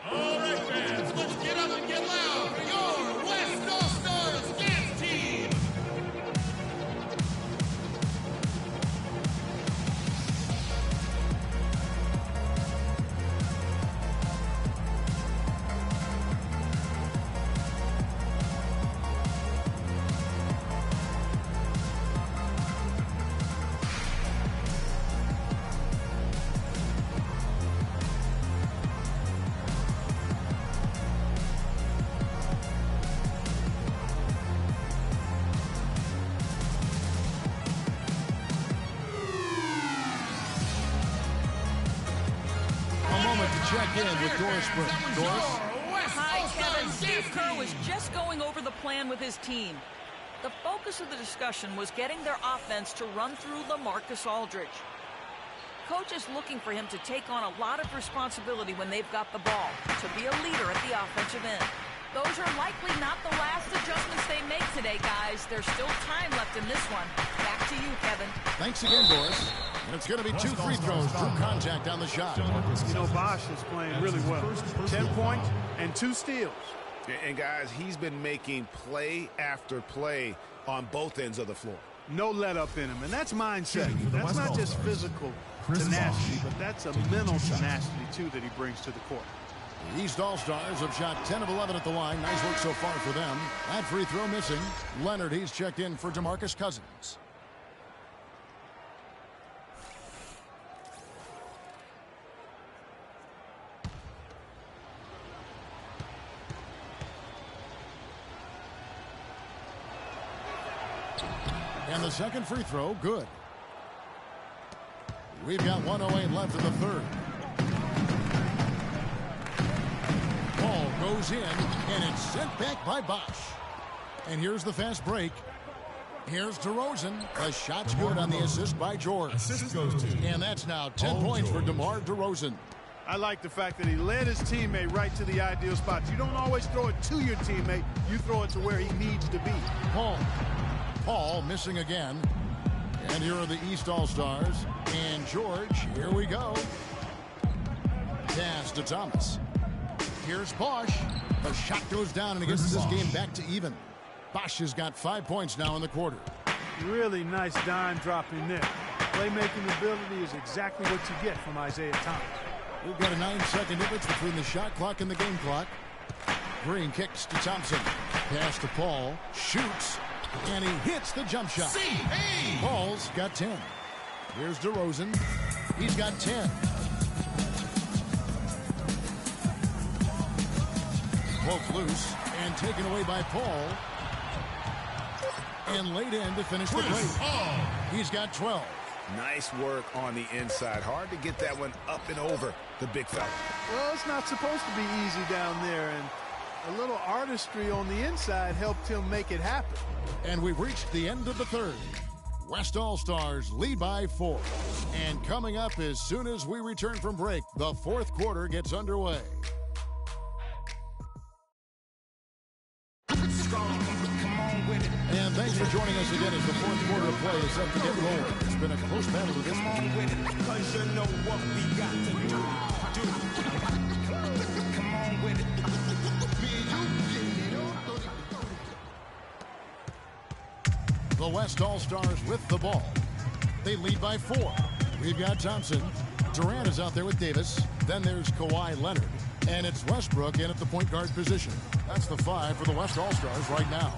All right, fans, let's get up and get loud for your West All-Stars dance team.
Check in with Doris Burke. Doris?
Hi, Kevin. Steve Kerr was just going over the plan with his team. The focus of the discussion was getting their offense to run through LaMarcus Aldridge. Coach is looking for him to take on a lot of responsibility when they've got the ball, to be a leader at the offensive end. Those are likely not the last adjustments they make today, guys. There's still time left in this one. Back to you, Kevin.
Thanks again, Doris. And it's going to be 2 free throws. Drew contact on the shot.
You know, Bosch is playing really well. 10 points and 2 steals.
And guys, he's been making play after play on both ends of the floor.
No let up in him, and that's mindset. That's not just physical tenacity, but that's a mental tenacity, too, that he brings to the court.
The East All-Stars have shot 10 of 11 at the line. Nice work so far for them. That free throw missing. Leonard, he's checked in for DeMarcus Cousins. And the second free throw, good. We've got 1:08 left in the third. Ball goes in, and it's sent back by Bosch. And here's the fast break. Here's DeRozan. The shot's good on the assist by George.
Assist goes to.
And that's now 10 points for DeMar DeRozan.
I like the fact that he led his teammate right to the ideal spots. You don't always throw it to your teammate. You throw it to where he needs to be.
Paul missing again. And here are the East All-Stars. And George, here we go. Pass to Thomas. Here's Bosch. The shot goes down, and it gets this game back to even. Bosch has got 5 points now in the quarter.
Really nice dime drop in there. Playmaking ability is exactly what you get from Isaiah Thomas.
We've got a 9-second difference between the shot clock and the game clock. Green kicks to Thompson. Pass to Paul. Shoots. And he hits the jump shot. Paul's got 10. Here's DeRozan. He's got 10. Poked loose and taken away by Paul. And laid in to finish the play. He's got 12.
Nice work on the inside. Hard to get that one up and over the big fella.
Well, it's not supposed to be easy down there, and a little artistry on the inside helped him make it happen.
And we've reached the end of the third. West All-Stars lead by 4. And coming up as soon as we return from break, the fourth quarter gets underway. And thanks for joining us again as the fourth quarter of play is set to get rolling. It's been a close battle to this one.
Come on with it, because you know what we got to do. Come on with it.
The West All-Stars with the ball. They lead by 4. We've got Thompson. Durant is out there with Davis. Then there's Kawhi Leonard. And it's Westbrook in at the point guard position. That's the 5 for the West All-Stars right now.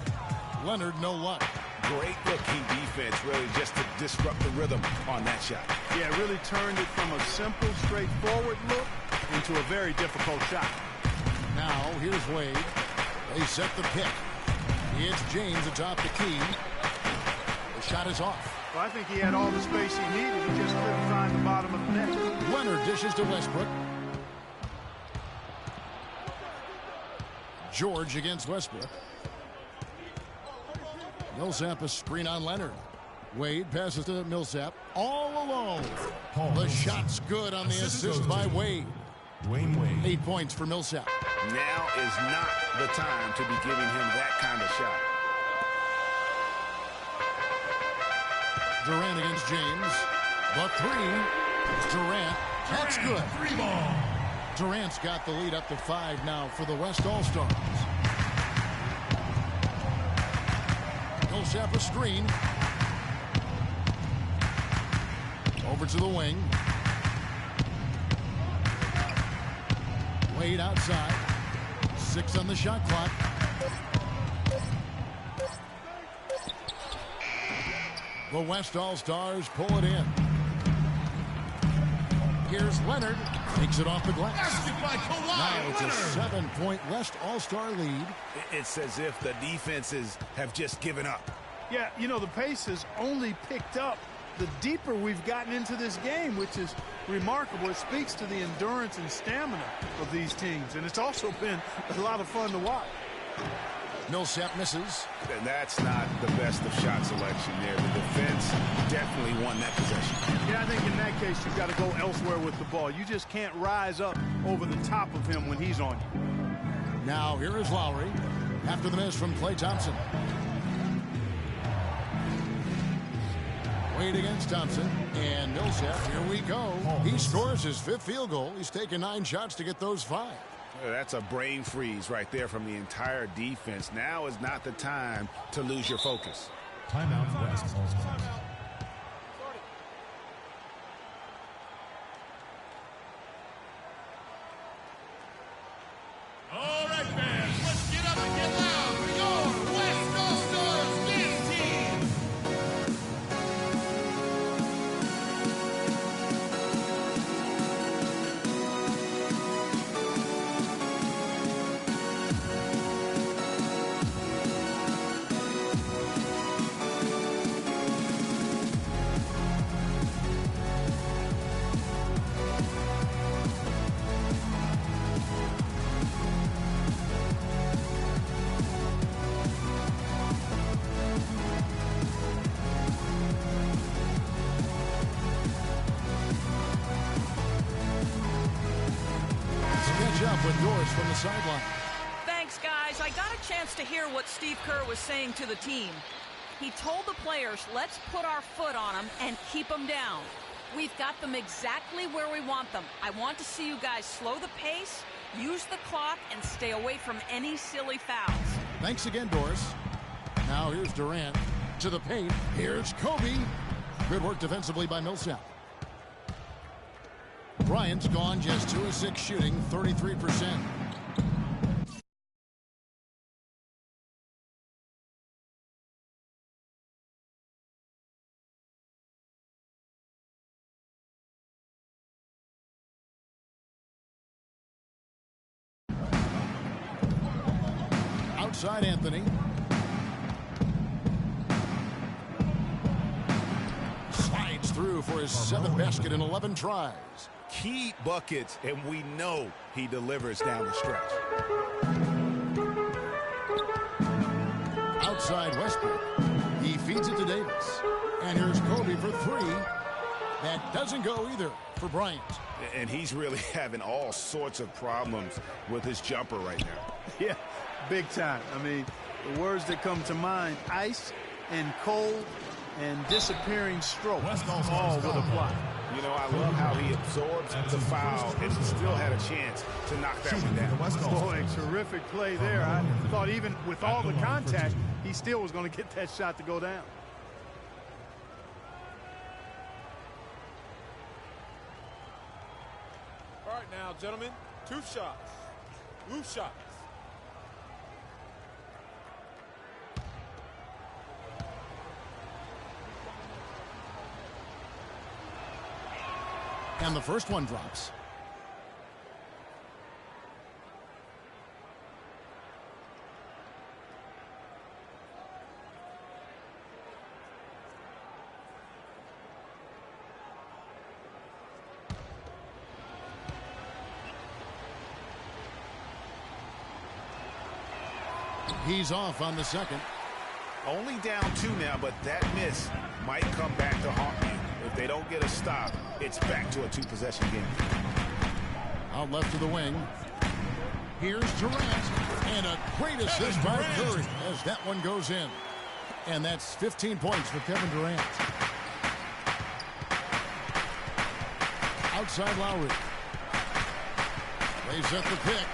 Leonard, no luck.
Great looking defense, really, just to disrupt the rhythm on that shot.
Yeah, really turned it from a simple, straightforward look into a very difficult shot.
Now, here's Wade. They set the pick. It's James atop the key. The shot is off.
Well, I think he had all the space he needed. He just couldn't find the bottom of the net.
Leonard dishes to Westbrook. George against Westbrook. Millsap a screen on Leonard. Wade passes to Millsap. All alone. The shot's good on the assist by Wade.
Wayne Wade.
8 points for Millsap.
Now is not the time to be giving him that kind of shot.
Durant against James. The 3. Durant. That's good.
3 ball.
Durant's got the lead up to 5 now for the West All-Stars. Millsap a screen. Over to the wing. Wade outside. 6 on the shot clock. The West All-Stars pull it in. Here's Leonard. Takes it off the glass. Now it's a 7-point West All-Star lead.
It's as if the defenses have just given up.
Yeah, you know, the pace has only picked up the deeper we've gotten into this game, which is remarkable. It speaks to the endurance and stamina of these teams, and it's also been a lot of fun to watch.
Millsap misses.
And that's not the best of shot selection there. The defense definitely won that possession.
Yeah, I think in that case, you've got to go elsewhere with the ball. You just can't rise up over the top of him when he's on you.
Now here is Lowry after the miss from Klay Thompson. Wade against Thompson, and Millsap, here we go. He scores his 5th field goal. He's taken 9 shots to get those 5.
That's a brain freeze right there from the entire defense. Now is not the time to lose your focus.
Timeout West All-Stars.
All right, fans, let's get up and get loud for your West All-Stars dance team.
up with Doris from the sideline.
Thanks, guys. I got a chance to hear what Steve Kerr was saying to the team. He told the players, let's put our foot on them and keep them down. We've got them exactly where we want them. I want to see you guys slow the pace, use the clock, and stay away from any silly fouls.
Thanks again, Doris. Now here's Durant to the paint. Here's Kobe. Good work defensively by Millsap. Bryant's gone just 2 of 6 shooting, 33%. Outside Anthony. Slides through for his 7th basket in 11 tries.
Key buckets, and we know he delivers down the stretch.
Outside Westbrook. He feeds it to Davis. And here's Kobe for 3. That doesn't go either for Bryant.
And he's really having all sorts of problems with his jumper right now.
Yeah, big time. I mean, the words that come to mind, ice and cold and disappearing stroke, all would apply.
You know, I love how he absorbs the foul and still had a chance to knock that one down.
Boy, terrific play there. I thought even with all the contact, he still was going to get that shot to go down.
All right now, gentlemen, 2 shots. 2 shots.
And the first one drops. He's off on the second.
Only down 2 now, but that miss might come back to haunt you. If they don't get a stop, it's back to a 2-possession game.
Out left to the wing. Here's Durant. And a great assist by Curry as that one goes in. And that's 15 points for Kevin Durant. Outside Lowry. Lays up the pick.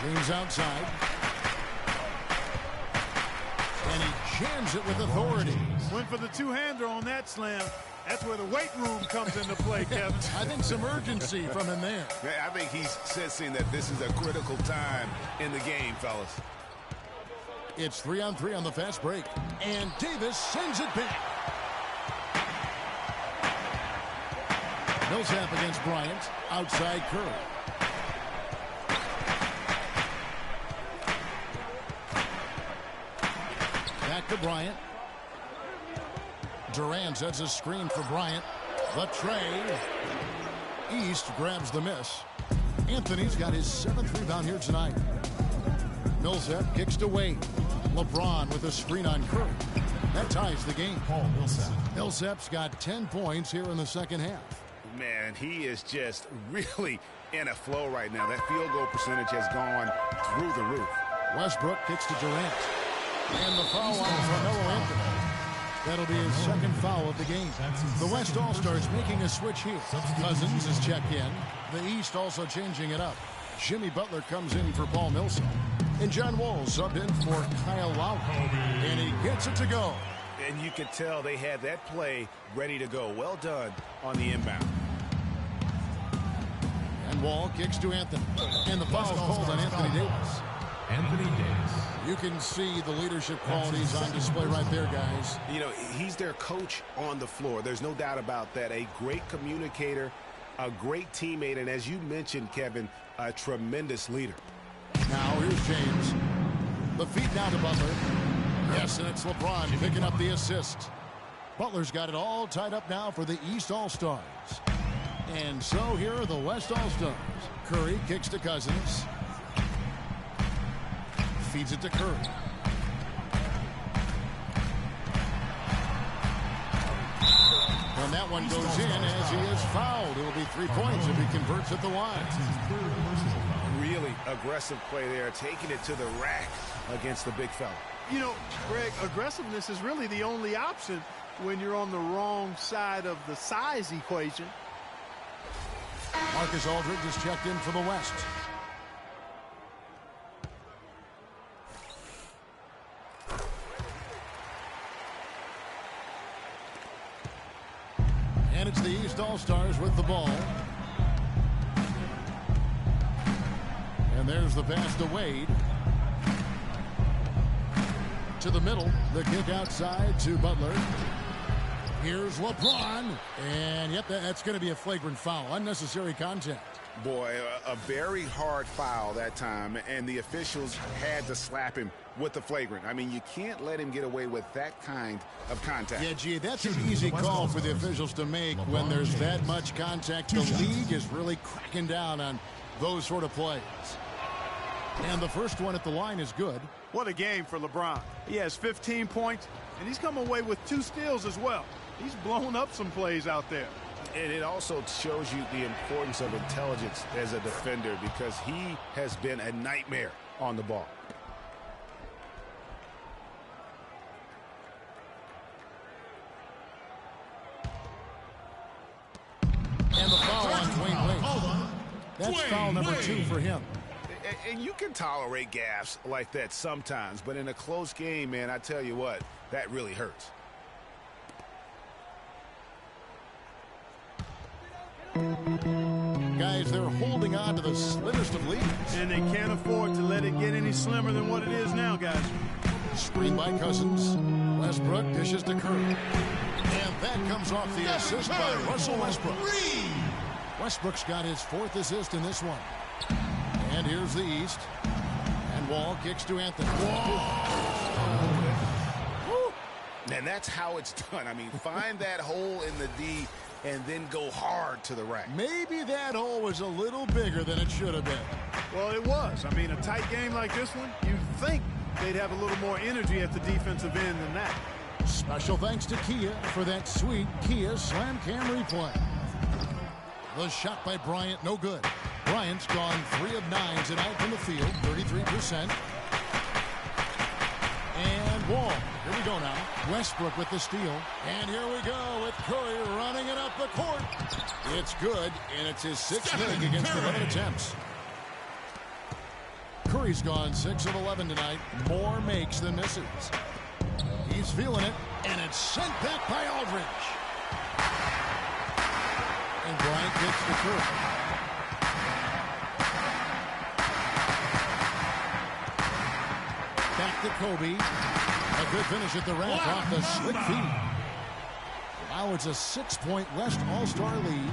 James outside. And he jams it with authority.
Went for the 2-hander on that slam. That's where the weight room comes into play, Kevin.
I think some urgency from him there.
I think he's sensing that this is a critical time in the game, fellas.
It's 3-on-3 on the fast break. And Davis sends it back. Millsap against Bryant. Outside Curry. Back to Bryant. Durant sets a screen for Bryant. The tray. East grabs the miss. Anthony's got his 7th rebound here tonight. Millsap kicks to Wade. LeBron with a screen on Curry. That ties the game.
Paul Millsap.
Millsap's got 10 points here in the second half.
Man, he is just really in a flow right now. That field goal percentage has gone through the roof.
Westbrook kicks to Durant. And the foul on Carmelo Anthony. That'll be his 2nd foul of the game. The West All-Stars making a switch here. Cousins is checked in. The East also changing it up. Jimmy Butler comes in for Paul Millsap. And John Wall subbed in for Kyle Lowry. And he gets it to go.
And you could tell they had that play ready to go. Well done on the inbound.
And Wall kicks to Anthony. And the foul called on Anthony Davis.
Anthony Davis.
You can see the leadership qualities on display right there, guys.
You know, he's their coach on the floor. There's no doubt about that. A great communicator, a great teammate, and as you mentioned, Kevin, a tremendous leader.
Now here's James. The feed now to Butler. Yes, and it's LeBron picking up the assist. Butler's got it all tied up now for the East All-Stars. And so here are the West All-Stars. Curry kicks to Cousins. Feeds it to Curry. And that one goes in as he is fouled. It'll be 3 points if he converts at the line.
Really aggressive play there, taking it to the rack against the big fella.
You know, Greg, aggressiveness is really the only option when you're on the wrong side of the size equation.
Marcus Aldridge is checked in for the West. And it's the East All-Stars with the ball. And there's the pass to Wade. To the middle. The kick outside to Butler. Here's LeBron. And yep, that's going to be a flagrant foul. Unnecessary contact.
Boy, a very hard foul that time, and the officials had to slap him with the flagrant. I mean, you can't let him get away with that kind of contact.
Yeah, gee, that's an easy call for the officials to make when there's that much contact. The league is really cracking down on those sort of plays. And the first one at the line is good.
What a game for LeBron. He has 15 points, and he's come away with 2 steals as well. He's blown up some plays out there.
And it also shows you the importance of intelligence as a defender, because he has been a nightmare on the ball.
And the foul on Dwayne Wade. That's foul number 2 for him.
And you can tolerate gaffes like that sometimes, but in a close game, man, I tell you what, that really hurts.
Guys, they're holding on to the slimmest of leads.
And they can't afford to let it get any slimmer than what it is now, guys.
Screen by Cousins. Westbrook dishes to Curry. And that comes off the assist by Russell Westbrook. Westbrook's got his 4th assist in this one. And here's the East. And Wall kicks to Anthony.
And that's how it's done. I mean, find that hole in the D and then go hard to the rack.
Maybe that hole was a little bigger than it should have been.
Well, it was. I mean, a tight game like this one, you'd think they'd have a little more energy at the defensive end than that.
Special thanks to Kia for that sweet Kia Slam Cam replay. The shot by Bryant, no good. Bryant's gone 3 of 9 tonight from the field, 33%. And Wall, here we go now. Westbrook with the steal. And here we go with Curry running it up the court. It's good, and it's his 6th leg against 11 attempts. Curry's gone 6 of 11 tonight. More makes than misses. He's feeling it, and it's sent back by Aldridge. And Bryant gets to Curry. Back to Kobe. A good finish at the rack off the slick feed. Now it's a 6-point West All-Star lead.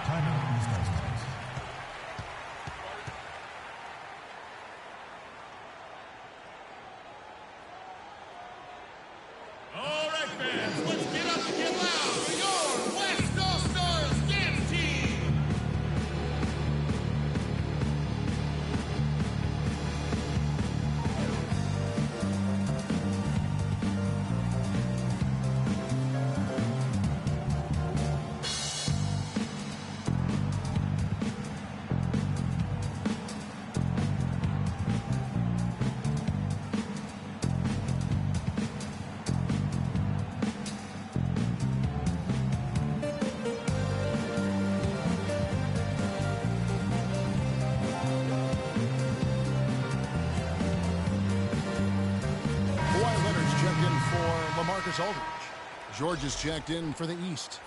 Timeout, East All-Stars.
All right, fans, let's get up and get loud for your West All-Stars dance team.
Marcus Aldridge. George is checked in for the East.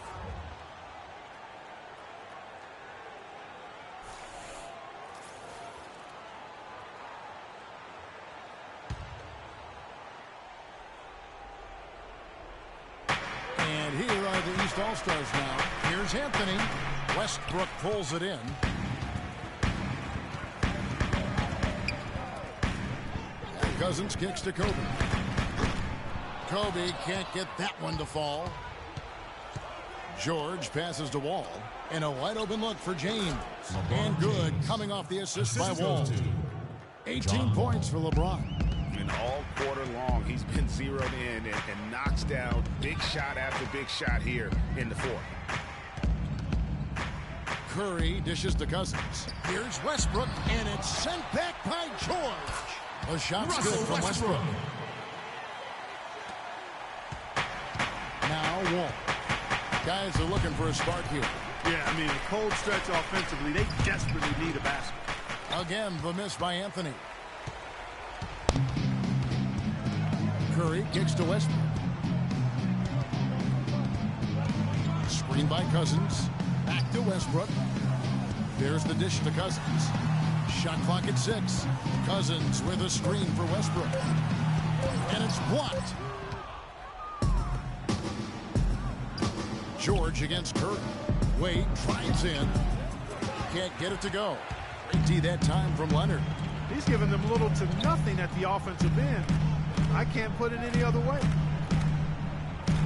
And here are the East All-Stars now. Here's Anthony. Westbrook pulls it in. And Cousins kicks to Kobe. Kobe can't get that one to fall. George passes to Wall. And a wide open look for James. And good, coming off the assist by Wall. 18 points for LeBron.
And all quarter long, he's been zeroed in and knocks down big shot after big shot here in the fourth.
Curry dishes to Cousins. Here's Westbrook, and it's sent back by George. The shot's good from Westbrook. Now Wall. Guys are looking for a start here.
Yeah, I mean, a cold stretch offensively. They desperately need a basket.
Again, the miss by Anthony. Curry kicks to Westbrook. Screen by Cousins. Back to Westbrook. There's the dish to Cousins. Shot clock at 6. Cousins with a screen for Westbrook. And it's blocked. George against Curry. Wade drives in. Can't get it to go. Great D that time from Leonard.
He's giving them little to nothing at the offensive end. I can't put it any other way.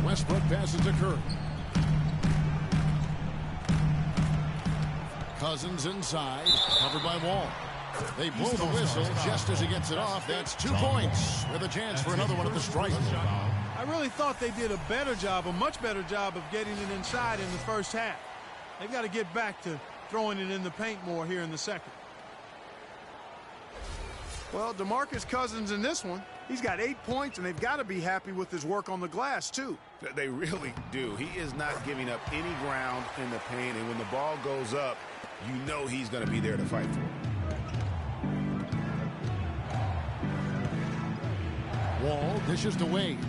Westbrook passes to Curry. Cousins inside, covered by Wall. They blow the whistle just as he gets it off. That's 2 points with a chance for another one at the stripe.
I really thought they did a better job, a much better job of getting it inside in the first half. They've got to get back to throwing it in the paint more here in the second. Well, DeMarcus Cousins in this one, he's got 8 points, and they've got to be happy with his work on the glass, too.
They really do. He is not giving up any ground in the paint, and when the ball goes up, you know he's going to be there to fight for it.
Wall dishes to Wade.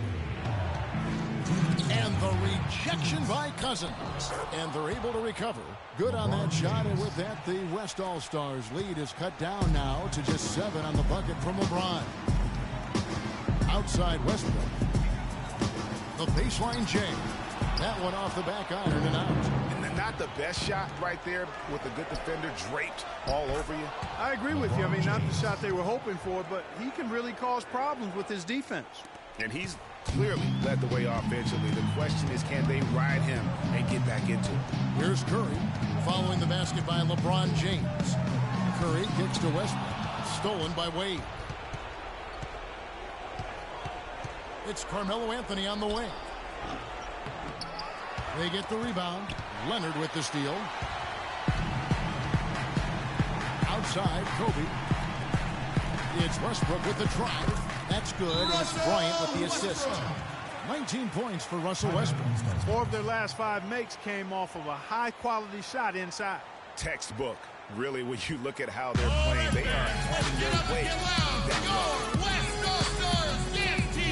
And the rejection by Cousins. And they're able to recover. Good on that shot, and with that, the West All-Stars lead is cut down now to just 7 on the bucket from LeBron. Outside Westbrook. The baseline J. That one off the back iron and out.
And not the best shot right there with a good defender draped all over you.
I agree with you. I mean, not the shot they were hoping for, but he can really cause problems with his defense.
And he's clearly led the way offensively. The question is, can they ride him and get back into it?
Here's Curry following the basket by LeBron James. Curry kicks to Westbrook. Stolen by Wade. It's Carmelo Anthony on the wing. They get the rebound. Leonard with the steal. Outside, Kobe. It's Westbrook with the drive. That's good. And it's Bryant with the assist. 19 points for Russell Westbrook.
4 of their last 5 makes came off of a high-quality shot inside.
Textbook. Really, when you look at how they're playing, they are having their way.
Your West All-Stars dance team.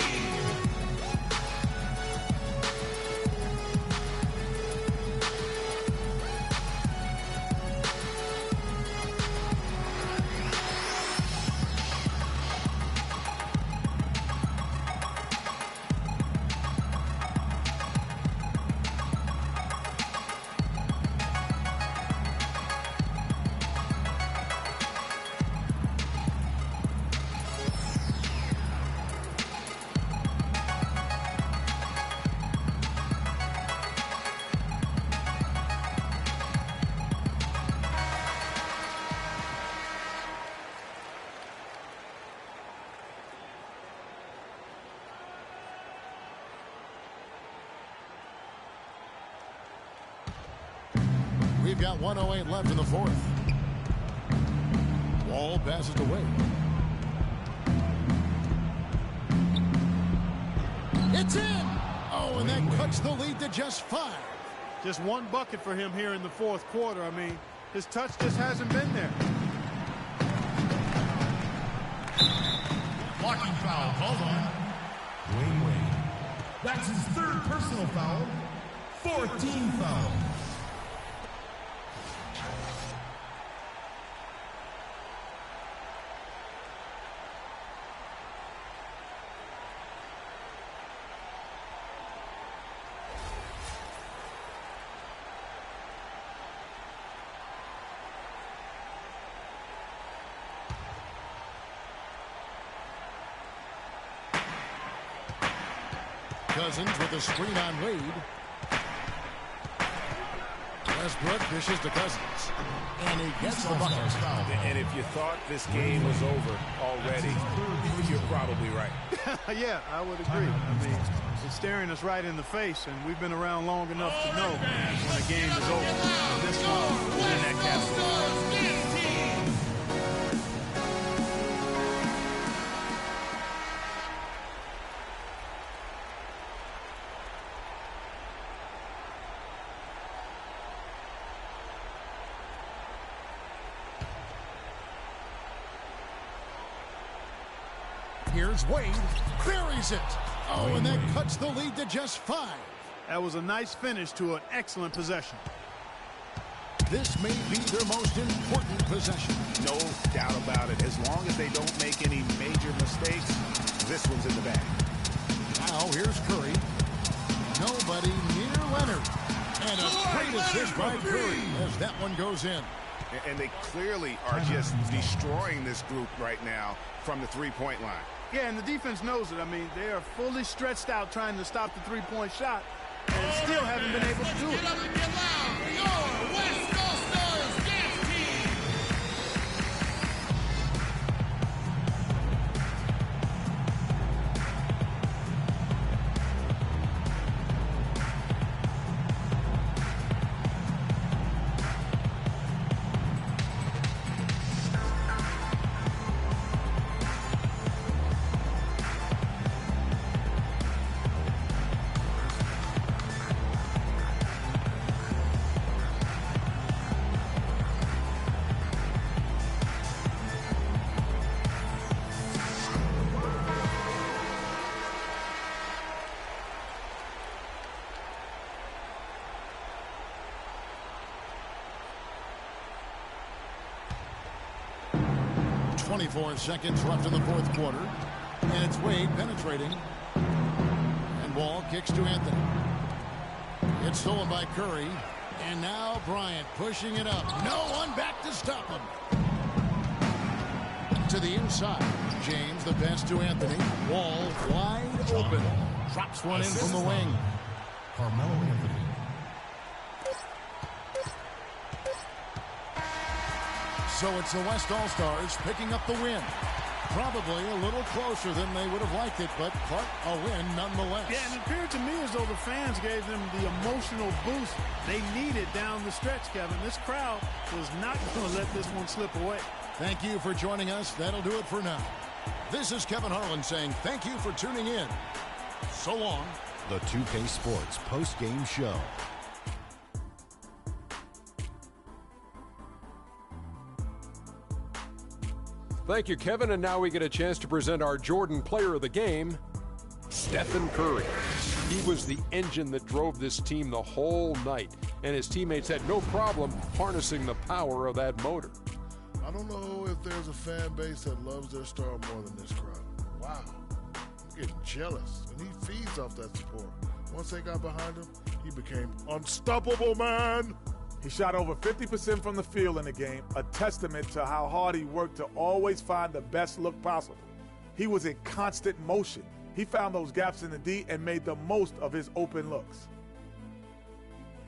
We've got 1:08 left in the fourth. Wall passes away. It's in! Oh, and that cuts the lead to just 5.
Just 1 bucket for him here in the fourth quarter. I mean, his touch just hasn't been there.
Blocking foul called on Dwayne Wade. That's his 3rd personal foul. 4th team foul.
Cousins with a screen on Wade. Westbrook dishes to Cousins. And he gets the bucket.
And if you thought this game was over already, you're probably right.
Yeah, I would agree. I mean, it's staring us right in the face, and we've been around long enough to know when a game is over. And this one is in that category.
Here's Wade, buries it. Oh, and that cuts the lead to just 5.
That was a nice finish to an excellent possession.
This may be their most important possession.
No doubt about it. As long as they don't make any major mistakes, this one's in the bag.
Now here's Curry. Nobody near Leonard. And a great assist by Curry as that one goes in.
And they clearly are just destroying this group right now from the three-point line.
Yeah, and the defense knows it. I mean, they are fully stretched out trying to stop the three-point shot and still haven't been able to do it.
Seconds left in the fourth quarter. And it's Wade penetrating. And ball kicks to Anthony. It's stolen by Curry. And now Bryant pushing it up. No one back to stop him. To the inside. James the pass to Anthony. Wall wide open. Drops one in from the wing.
Carmelo Anthony.
So it's the West All-Stars picking up the win. Probably a little closer than they would have liked it, but Clark, a win nonetheless.
Yeah, and it appeared to me as though the fans gave them the emotional boost they needed down the stretch, Kevin. This crowd was not going to let this one slip away.
Thank you for joining us. That'll do it for now. This is Kevin Harlan saying thank you for tuning in. So long.
The 2K Sports post-game show.
Thank you, Kevin. And now we get a chance to present our Jordan Player of the Game, Stephen Curry. He was the engine that drove this team the whole night, and his teammates had no problem harnessing the power of that motor.
I don't know if there's a fan base that loves their star more than this crowd. Wow. I'm getting jealous, and he feeds off that support. Once they got behind him, he became unstoppable, man.
He shot over 50% from the field in the game, a testament to how hard he worked to always find the best look possible. He was in constant motion. He found those gaps in the D and made the most of his open looks.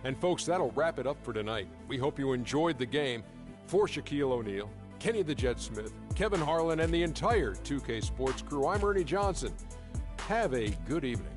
And folks, that'll wrap it up for tonight. We hope you enjoyed the game. For Shaquille O'Neal, Kenny the Jet Smith, Kevin Harlan, and the entire 2K Sports crew, I'm Ernie Johnson. Have a good evening.